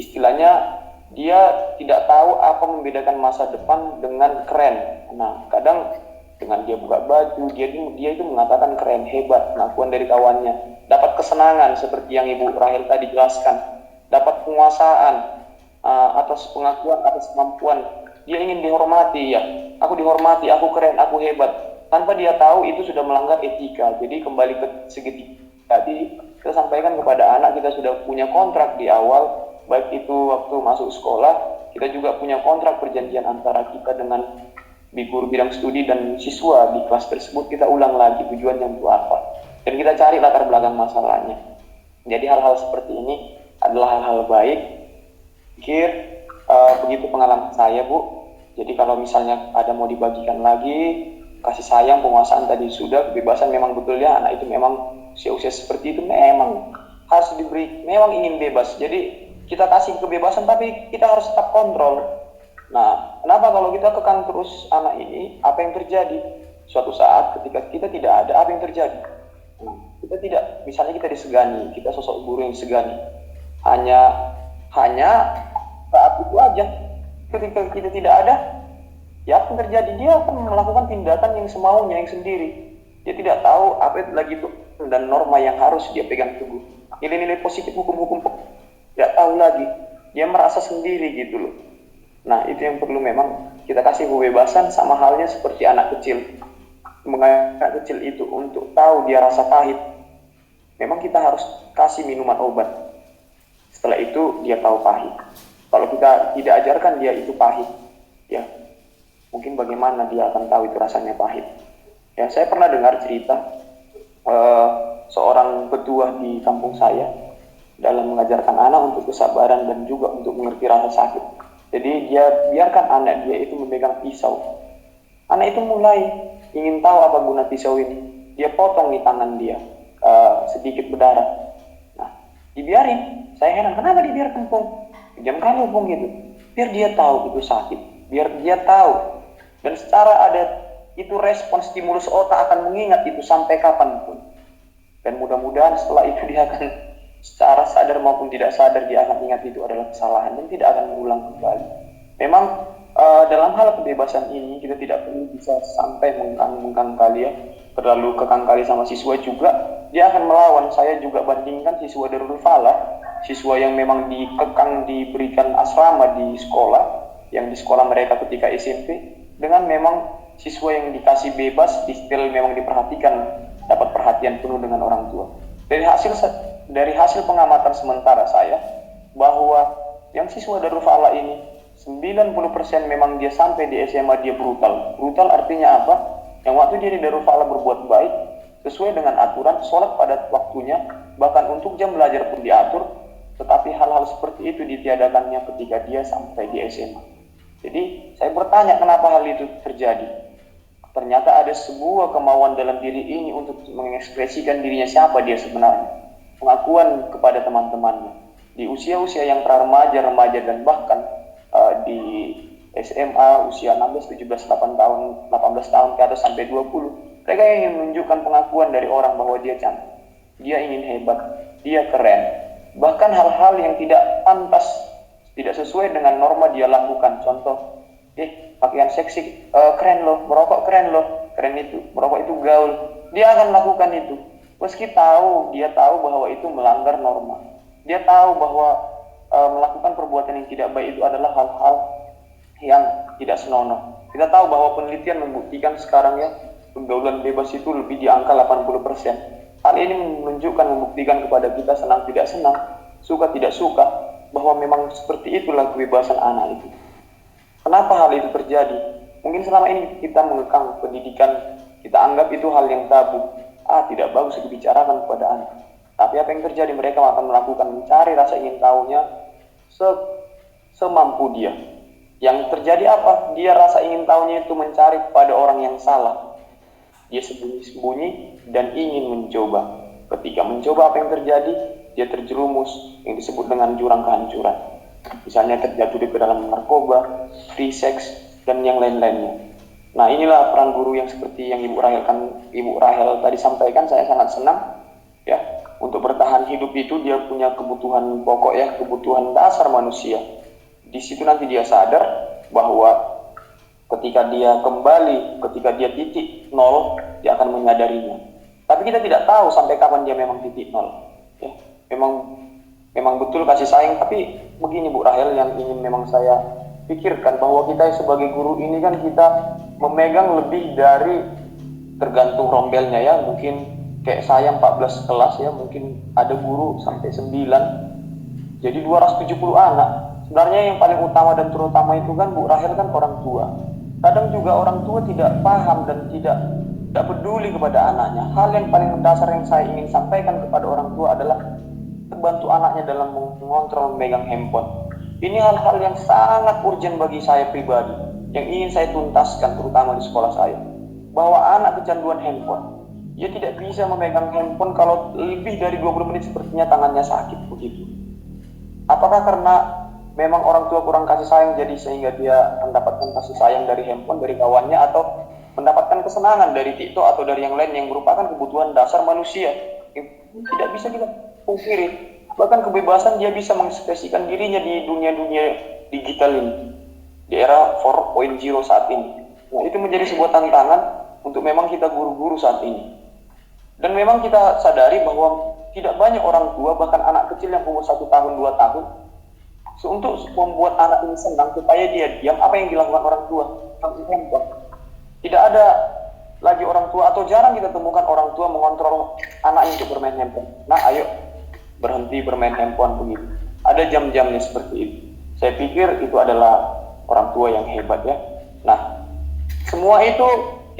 Istilahnya dia tidak tahu apa membedakan masa depan dengan keren. Nah, kadang dengan dia buka baju, dia itu mengatakan keren, hebat, pengakuan dari kawannya, dapat kesenangan seperti yang Ibu Rahel tadi jelaskan, dapat penguasaan atas pengakuan, atas kemampuan. Dia ingin dihormati, ya, aku dihormati, aku keren, aku hebat, tanpa dia tahu itu sudah melanggar etika. Jadi kembali ke segitiga tadi, kita sampaikan kepada anak, kita sudah punya kontrak di awal, baik itu waktu masuk sekolah, kita juga punya kontrak perjanjian antara kita dengan guru bidang studi dan siswa di kelas tersebut. Kita ulang lagi tujuannya untuk apa, dan kita cari latar belakang masalahnya. Jadi hal-hal seperti ini adalah hal-hal baik. Pikir begitu pengalaman saya, Bu. Jadi kalau misalnya ada mau dibagikan lagi, kasih sayang, penguasaan tadi sudah, kebebasan memang betul ya, anak itu memang usia-usia seperti itu memang harus diberi, memang ingin bebas. Jadi kita kasih kebebasan, tapi kita harus tetap kontrol. Nah, kenapa kalau kita kekang terus anak ini, apa yang terjadi? Suatu saat ketika kita tidak ada, apa yang terjadi? Kita tidak, misalnya kita disegani, kita sosok guru yang disegani. Hanya saat itu aja. Ketika kita tidak ada, ya apa yang terjadi? Dia akan melakukan tindakan yang semaunya, yang sendiri. Dia tidak tahu apa lagi itu dan norma yang harus dia pegang teguh. Nilai-nilai positif hukum-hukum tidak tahu lagi, dia merasa sendiri gitu loh. Nah, itu yang perlu memang kita kasih kebebasan, sama halnya seperti anak kecil. Anak kecil itu untuk tahu dia rasa pahit, memang kita harus kasih minuman obat. Setelah itu dia tahu pahit. Kalau kita tidak ajarkan dia itu pahit, ya mungkin bagaimana dia akan tahu itu rasanya pahit. Ya, saya pernah dengar cerita seorang petua di kampung saya dalam mengajarkan anak untuk kesabaran dan juga untuk mengerti rasa sakit. Jadi dia biarkan anak dia itu memegang pisau. Anak itu mulai ingin tahu apa guna pisau ini. Dia potong di tangan dia, sedikit berdarah. Nah, dibiarin. Saya heran, kenapa dibiarkan, Pung? Diam kali, Pung, gitu. Biar dia tahu itu sakit. Biar dia tahu. Dan secara ada itu respon stimulus otak akan mengingat itu sampai kapanpun. Dan mudah-mudahan setelah itu dia akan secara sadar maupun tidak sadar dia akan ingat itu adalah kesalahan dan tidak akan mengulang kembali. Memang dalam hal kebebasan ini kita tidak perlu bisa sampai mengkang kali ya, terlalu kekang kali sama siswa juga. Dia akan melawan. Saya juga bandingkan siswa Darul Falah, siswa yang memang dikekang diberikan asrama di sekolah, yang di sekolah mereka ketika SMP, dengan memang siswa yang dikasih bebas, still memang diperhatikan, dapat perhatian penuh dengan orang tua. Dari hasil pengamatan sementara saya, bahwa yang siswa Darul Falah ini 90% memang dia sampai di SMA dia brutal. Brutal artinya apa? Yang waktu dia di Darul Falah berbuat baik, sesuai dengan aturan, sholat pada waktunya, bahkan untuk jam belajar pun diatur, tetapi hal-hal seperti itu ditiadakannya ketika dia sampai di SMA. Jadi saya bertanya kenapa hal itu terjadi. Ternyata ada sebuah kemauan dalam diri ini untuk mengekspresikan dirinya siapa dia sebenarnya. Pengakuan kepada teman-temannya. Di usia-usia yang remaja, dan bahkan di SMA usia 16, 17, 18 tahun ke atas sampai 20. Mereka ingin menunjukkan pengakuan dari orang bahwa dia cantik. Dia ingin hebat. Dia keren. Bahkan hal-hal yang tidak pantas, tidak sesuai dengan norma dia lakukan. Contoh, pakaian seksi, keren loh, merokok keren loh, keren itu, merokok itu gaul. Dia akan lakukan itu, meski dia tahu bahwa itu melanggar norma. Dia tahu bahwa melakukan perbuatan yang tidak baik itu adalah hal-hal yang tidak senonoh. Kita tahu bahwa penelitian membuktikan sekarang ya, pergaulan bebas itu lebih di angka 80%. Hal ini menunjukkan, membuktikan kepada kita senang tidak senang, suka tidak suka, bahwa memang seperti itulah kebebasan anak itu. Kenapa hal itu terjadi? Mungkin selama ini kita mengekang pendidikan, kita anggap itu hal yang tabu. Tidak bagus dibicarakan kepada anak. Tapi apa yang terjadi? Mereka akan melakukan, mencari rasa ingin tahunya semampu dia. Yang terjadi apa? Dia rasa ingin tahunya itu mencari kepada orang yang salah. Dia sembunyi-sembunyi dan ingin mencoba. Ketika mencoba, apa yang terjadi? Dia terjerumus yang disebut dengan jurang kehancuran. Misalnya terjatuh ke dalam narkoba, free sex, dan yang lain-lainnya. Nah, inilah peran guru yang seperti yang Ibu Rahel tadi sampaikan. Saya sangat senang ya, untuk bertahan hidup itu dia punya kebutuhan pokok ya, kebutuhan dasar manusia. Di situ nanti dia sadar bahwa ketika dia kembali, ketika dia titik nol, dia akan menyadarinya. Tapi kita tidak tahu sampai kapan dia memang titik nol. Ya, memang betul kasih sayang, tapi begini Bu Rahel yang ingin memang saya pikirkan, bahwa kita sebagai guru ini kan kita memegang lebih dari tergantung rombelnya ya, mungkin kayak saya 14 kelas ya, mungkin ada guru sampai 9, jadi 270 anak. Sebenarnya yang paling utama dan terutama itu kan Bu Rahel kan orang tua. Kadang juga orang tua tidak paham dan tidak peduli kepada anaknya. Hal yang paling mendasar yang saya ingin sampaikan kepada orang tua adalah bantu anaknya dalam mengontrol memegang handphone. Ini hal-hal yang sangat urgent bagi saya pribadi, yang ingin saya tuntaskan terutama di sekolah saya. Bahwa anak kecanduan handphone, dia tidak bisa memegang handphone kalau lebih dari 20 menit sepertinya tangannya sakit begitu. Apakah karena memang orang tua kurang kasih sayang jadi sehingga dia mendapatkan kasih sayang dari handphone, dari kawannya, atau mendapatkan kesenangan dari TikTok atau dari yang lain yang merupakan kebutuhan dasar manusia yang tidak bisa kita pungkiri. Bahkan kebebasan dia bisa mengekspresikan dirinya di dunia-dunia digital ini, di era 4.0 saat ini. Nah, itu menjadi sebuah tantangan untuk memang kita guru-guru saat ini. Dan memang kita sadari bahwa tidak banyak orang tua, bahkan anak kecil yang umur 1 tahun, 2 tahun, untuk membuat anak ini senang supaya dia diam, apa yang dilakukan orang tua? Tidak ada lagi orang tua, atau jarang kita temukan orang tua mengontrol anaknya untuk bermain handphone. Nah, ayo berhenti bermain handphone begitu. Ada jam-jamnya seperti itu. Saya pikir itu adalah orang tua yang hebat ya. Nah, semua itu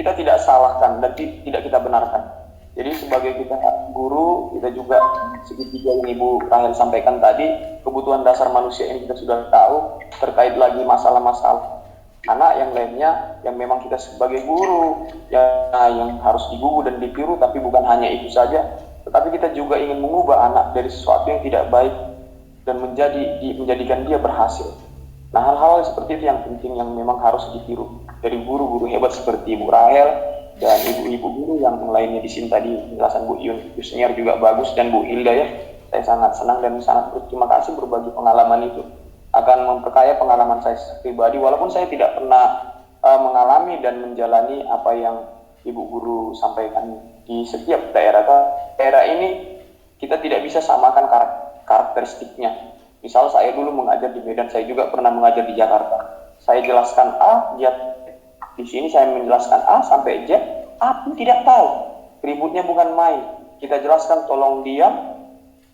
kita tidak salahkan dan tidak kita benarkan. Jadi sebagai kita guru, kita juga segitiga yang Ibu Rahel sampaikan tadi, kebutuhan dasar manusia ini kita sudah tahu, terkait lagi masalah-masalah anak yang lainnya yang memang kita sebagai guru yang harus digugu dan ditiru, tapi bukan hanya itu saja, tetapi kita juga ingin mengubah anak dari sesuatu yang tidak baik dan menjadikan dia berhasil. Nah, hal-hal seperti itu yang penting, yang memang harus ditiru dari guru-guru hebat seperti Ibu Rahel dan ibu-ibu guru yang lainnya di sini tadi. Penjelasan Bu Yusniar juga bagus, dan Bu Hilda ya. Saya sangat senang dan sangat berterima kasih berbagi pengalaman itu. Akan memperkaya pengalaman saya pribadi, walaupun saya tidak pernah mengalami dan menjalani apa yang Ibu Guru sampaikan di setiap daerah. Daerah ini kita tidak bisa samakan karakteristiknya. Misal saya dulu mengajar di Medan, saya juga pernah mengajar di Jakarta. Saya jelaskan A, dia di sini saya menjelaskan A sampai Z, A pun tidak tahu. Ributnya bukan main. Kita jelaskan tolong diam,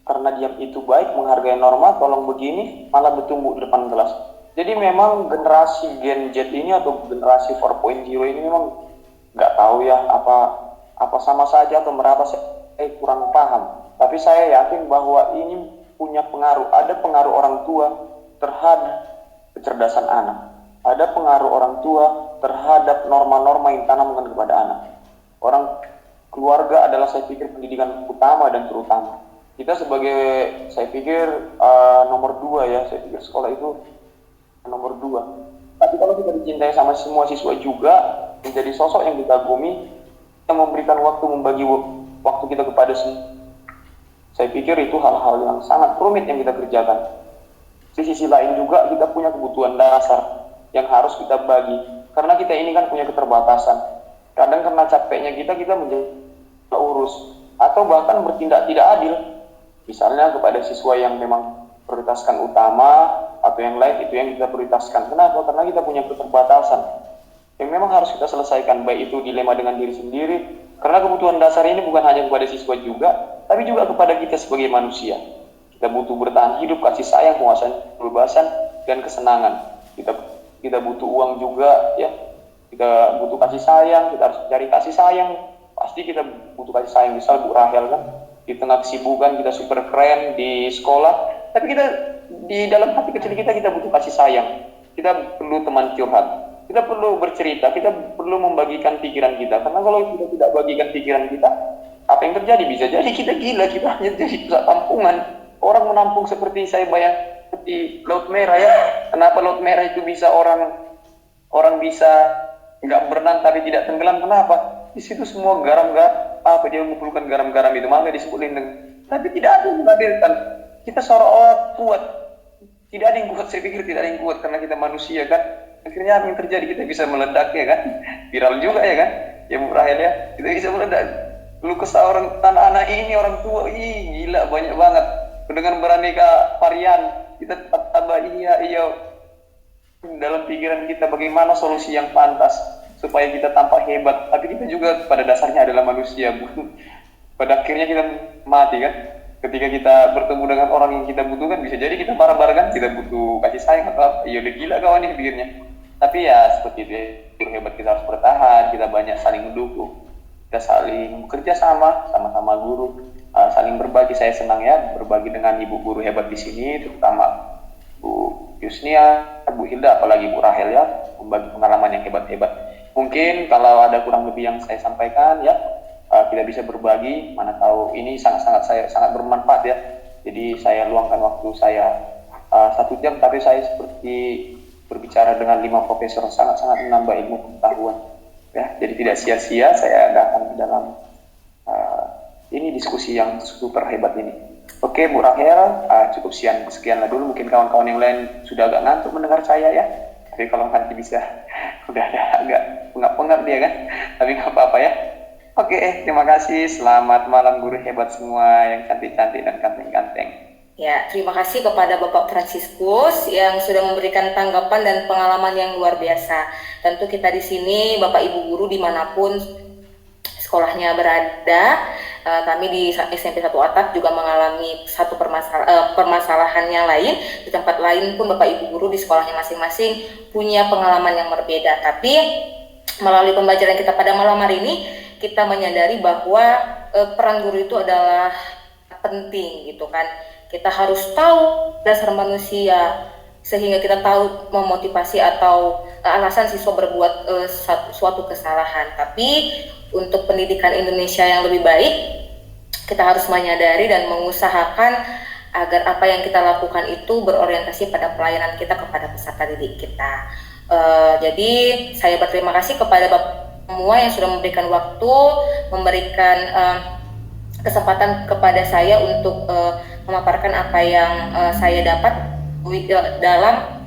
karena diam itu baik, menghargai norma, tolong begini, malah bertumbuh di depan kelas. Jadi memang generasi Gen Z ini atau generasi 4.0 ini memang nggak tahu ya apa sama saja atau meraba, saya kurang paham. Tapi saya yakin bahwa ini punya pengaruh, ada pengaruh orang tua terhadap kecerdasan anak, ada pengaruh orang tua terhadap norma-norma yang ditanamkan kepada anak. Orang keluarga adalah, saya pikir, pendidikan utama dan terutama. Kita sebagai, saya pikir nomor 2 ya, saya pikir sekolah itu nomor 2. Tapi kalau kita dicintai sama semua siswa juga, menjadi sosok yang dikagumi, yang memberikan waktu, membagi waktu kita kepada semua, saya pikir itu hal-hal yang sangat rumit yang kita kerjakan. Di sisi lain juga kita punya kebutuhan dasar yang harus kita bagi, karena kita ini kan punya keterbatasan. Kadang karena capeknya kita menjadi urus atau bahkan bertindak tidak adil. Misalnya kepada siswa yang memang prioritaskan utama atau yang lain itu yang kita prioritaskan. Kenapa? Karena kita punya keterbatasan yang memang harus kita selesaikan, baik itu dilema dengan diri sendiri, karena kebutuhan dasar ini bukan hanya kepada siswa juga, tapi juga kepada kita sebagai manusia. Kita butuh bertahan hidup, kasih sayang, penguasaan kebebasan, dan kesenangan. Kita butuh uang juga ya, kita butuh kasih sayang, kita harus cari kasih sayang. Pasti kita butuh kasih sayang. Misal Bu Rahel kan, di tengah kesibukan kita super keren di sekolah, tapi kita di dalam hati kecil kita butuh kasih sayang. Kita perlu teman curhat, kita perlu bercerita, kita perlu membagikan pikiran kita. Karena kalau kita tidak bagikan pikiran kita, apa yang terjadi? Bisa jadi kita gila, kita hanya jadi pusat tampungan. Orang menampung seperti saya bayang di Laut Merah ya. Kenapa Laut Merah itu bisa orang bisa nggak berenang tapi tidak tenggelam? Kenapa? Di situ semua dia mengumpulkan garam-garam itu, maka disebut lindung. Tapi tidak ada yang menghadirkan. Kita seolah-olah kuat. tidak ada yang kuat, saya pikir tidak ada yang kuat karena kita manusia kan. Akhirnya apa yang terjadi, kita bisa meledak ya kan, viral juga ya kan, ya Bu Rahel ya, kita bisa meledak. Lu kesah orang anak-anak ini, orang tua, gila banyak banget. Dengan beraneka varian, kita tetap tabah iya dalam pikiran kita bagaimana solusi yang pantas supaya kita tampak hebat. Tapi kita juga pada dasarnya adalah manusia, Bu. Pada akhirnya kita mati kan. Ketika kita bertemu dengan orang yang kita butuhkan, bisa jadi kita marah-marah kan, kita butuh kasih sayang atau apa. Ya udah gila kawan nih pikirnya. Tapi ya seperti itu, hebat kita harus bertahan, kita banyak saling mendukung. Kita saling bekerja sama-sama guru, saling berbagi. Saya senang ya berbagi dengan ibu guru hebat di sini, terutama Bu Yusnia, Bu Hilda, apalagi Bu Rahel ya, membagi pengalaman yang hebat-hebat. Mungkin kalau ada kurang lebih yang saya sampaikan ya, kita bisa berbagi, mana tahu ini sangat bermanfaat ya. Jadi saya luangkan waktu saya 1 jam, tapi saya seperti berbicara dengan 5 profesor, sangat menambah ilmu pengetahuan ya. Jadi tidak sia-sia saya datang dalam ini diskusi yang super hebat ini. Oke Bu Rahel, cukup sekianlah dulu. Mungkin kawan-kawan yang lain sudah agak ngantuk mendengar saya ya, tapi kalau nanti bisa udah agak pengap-pengap dia kan, tapi nggak apa-apa ya. Oke, terima kasih. Selamat malam guru hebat semua yang cantik-cantik dan ganteng-ganteng. Ya, terima kasih kepada Bapak Fransiskus yang sudah memberikan tanggapan dan pengalaman yang luar biasa. Tentu kita di sini, Bapak Ibu guru dimanapun sekolahnya berada, kami di SMP 1 Atap juga mengalami satu permasalahan yang lain. Di tempat lain pun Bapak Ibu guru di sekolahnya masing-masing punya pengalaman yang berbeda. Tapi melalui pembelajaran kita pada malam hari ini, kita menyadari bahwa peran guru itu adalah penting gitu kan. Kita harus tahu dasar manusia sehingga kita tahu memotivasi atau alasan siswa berbuat suatu kesalahan. Tapi untuk pendidikan Indonesia yang lebih baik, kita harus menyadari dan mengusahakan agar apa yang kita lakukan itu berorientasi pada pelayanan kita kepada peserta didik kita. Jadi saya berterima kasih kepada Bapak semua yang sudah memberikan waktu, memberikan kesempatan kepada saya untuk memaparkan apa yang saya dapat dalam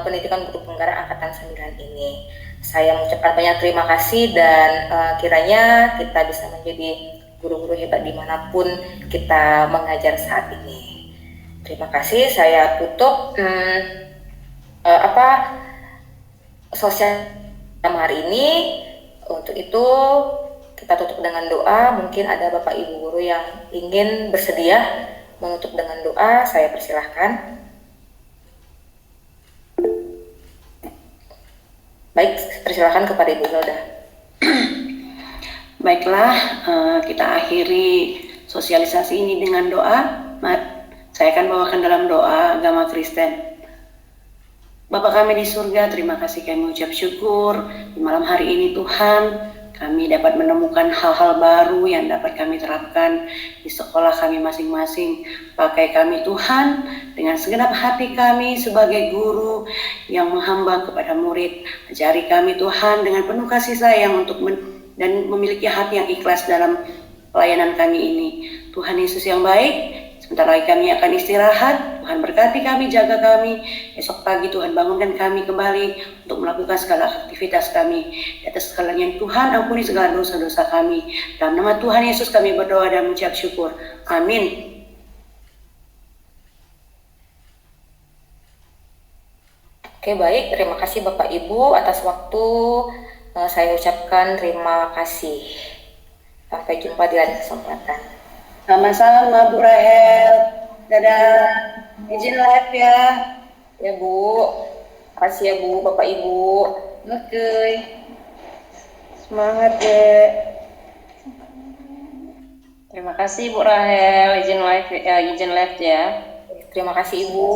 pendidikan guru penggerak angkatan 9 ini. Saya mengucapkan banyak terima kasih dan kiranya kita bisa menjadi guru-guru hebat dimanapun kita mengajar saat ini. Terima kasih. Saya tutup sosial hari ini. Untuk itu kita tutup dengan doa. Mungkin ada Bapak Ibu guru yang ingin bersedia menutup dengan doa, saya persilahkan. Baik, persilahkan kepada Ibu Hilda. Baiklah, kita akhiri sosialisasi ini dengan doa. Saya akan bawakan dalam doa agama Kristen. Bapa kami di surga, terima kasih kami ucap syukur di malam hari ini Tuhan, kami dapat menemukan hal-hal baru yang dapat kami terapkan di sekolah kami masing-masing. Pakai kami Tuhan dengan segenap hati kami sebagai guru yang menghamba kepada murid. Ajari kami Tuhan dengan penuh kasih sayang dan memiliki hati yang ikhlas dalam pelayanan kami ini. Tuhan Yesus yang baik, sebentar lagi kami akan istirahat. Tuhan berkati kami, jaga kami. Esok pagi Tuhan bangunkan kami kembali untuk melakukan segala aktivitas kami. Di atas segalanya Tuhan ampuni segala dosa-dosa kami. Dalam nama Tuhan Yesus kami berdoa dan mengucap syukur. Amin. Oke, baik. Terima kasih Bapak Ibu atas waktu. Saya ucapkan terima kasih. Sampai jumpa di lain kesempatan. Sama-sama Bu Rahel. Dadah. Izin live ya. Ya Bu. Makasih ya Bu, Bapak Ibu. Oke. Semangat deh. Terima kasih Bu Rahel, izin live ya. Terima kasih Ibu.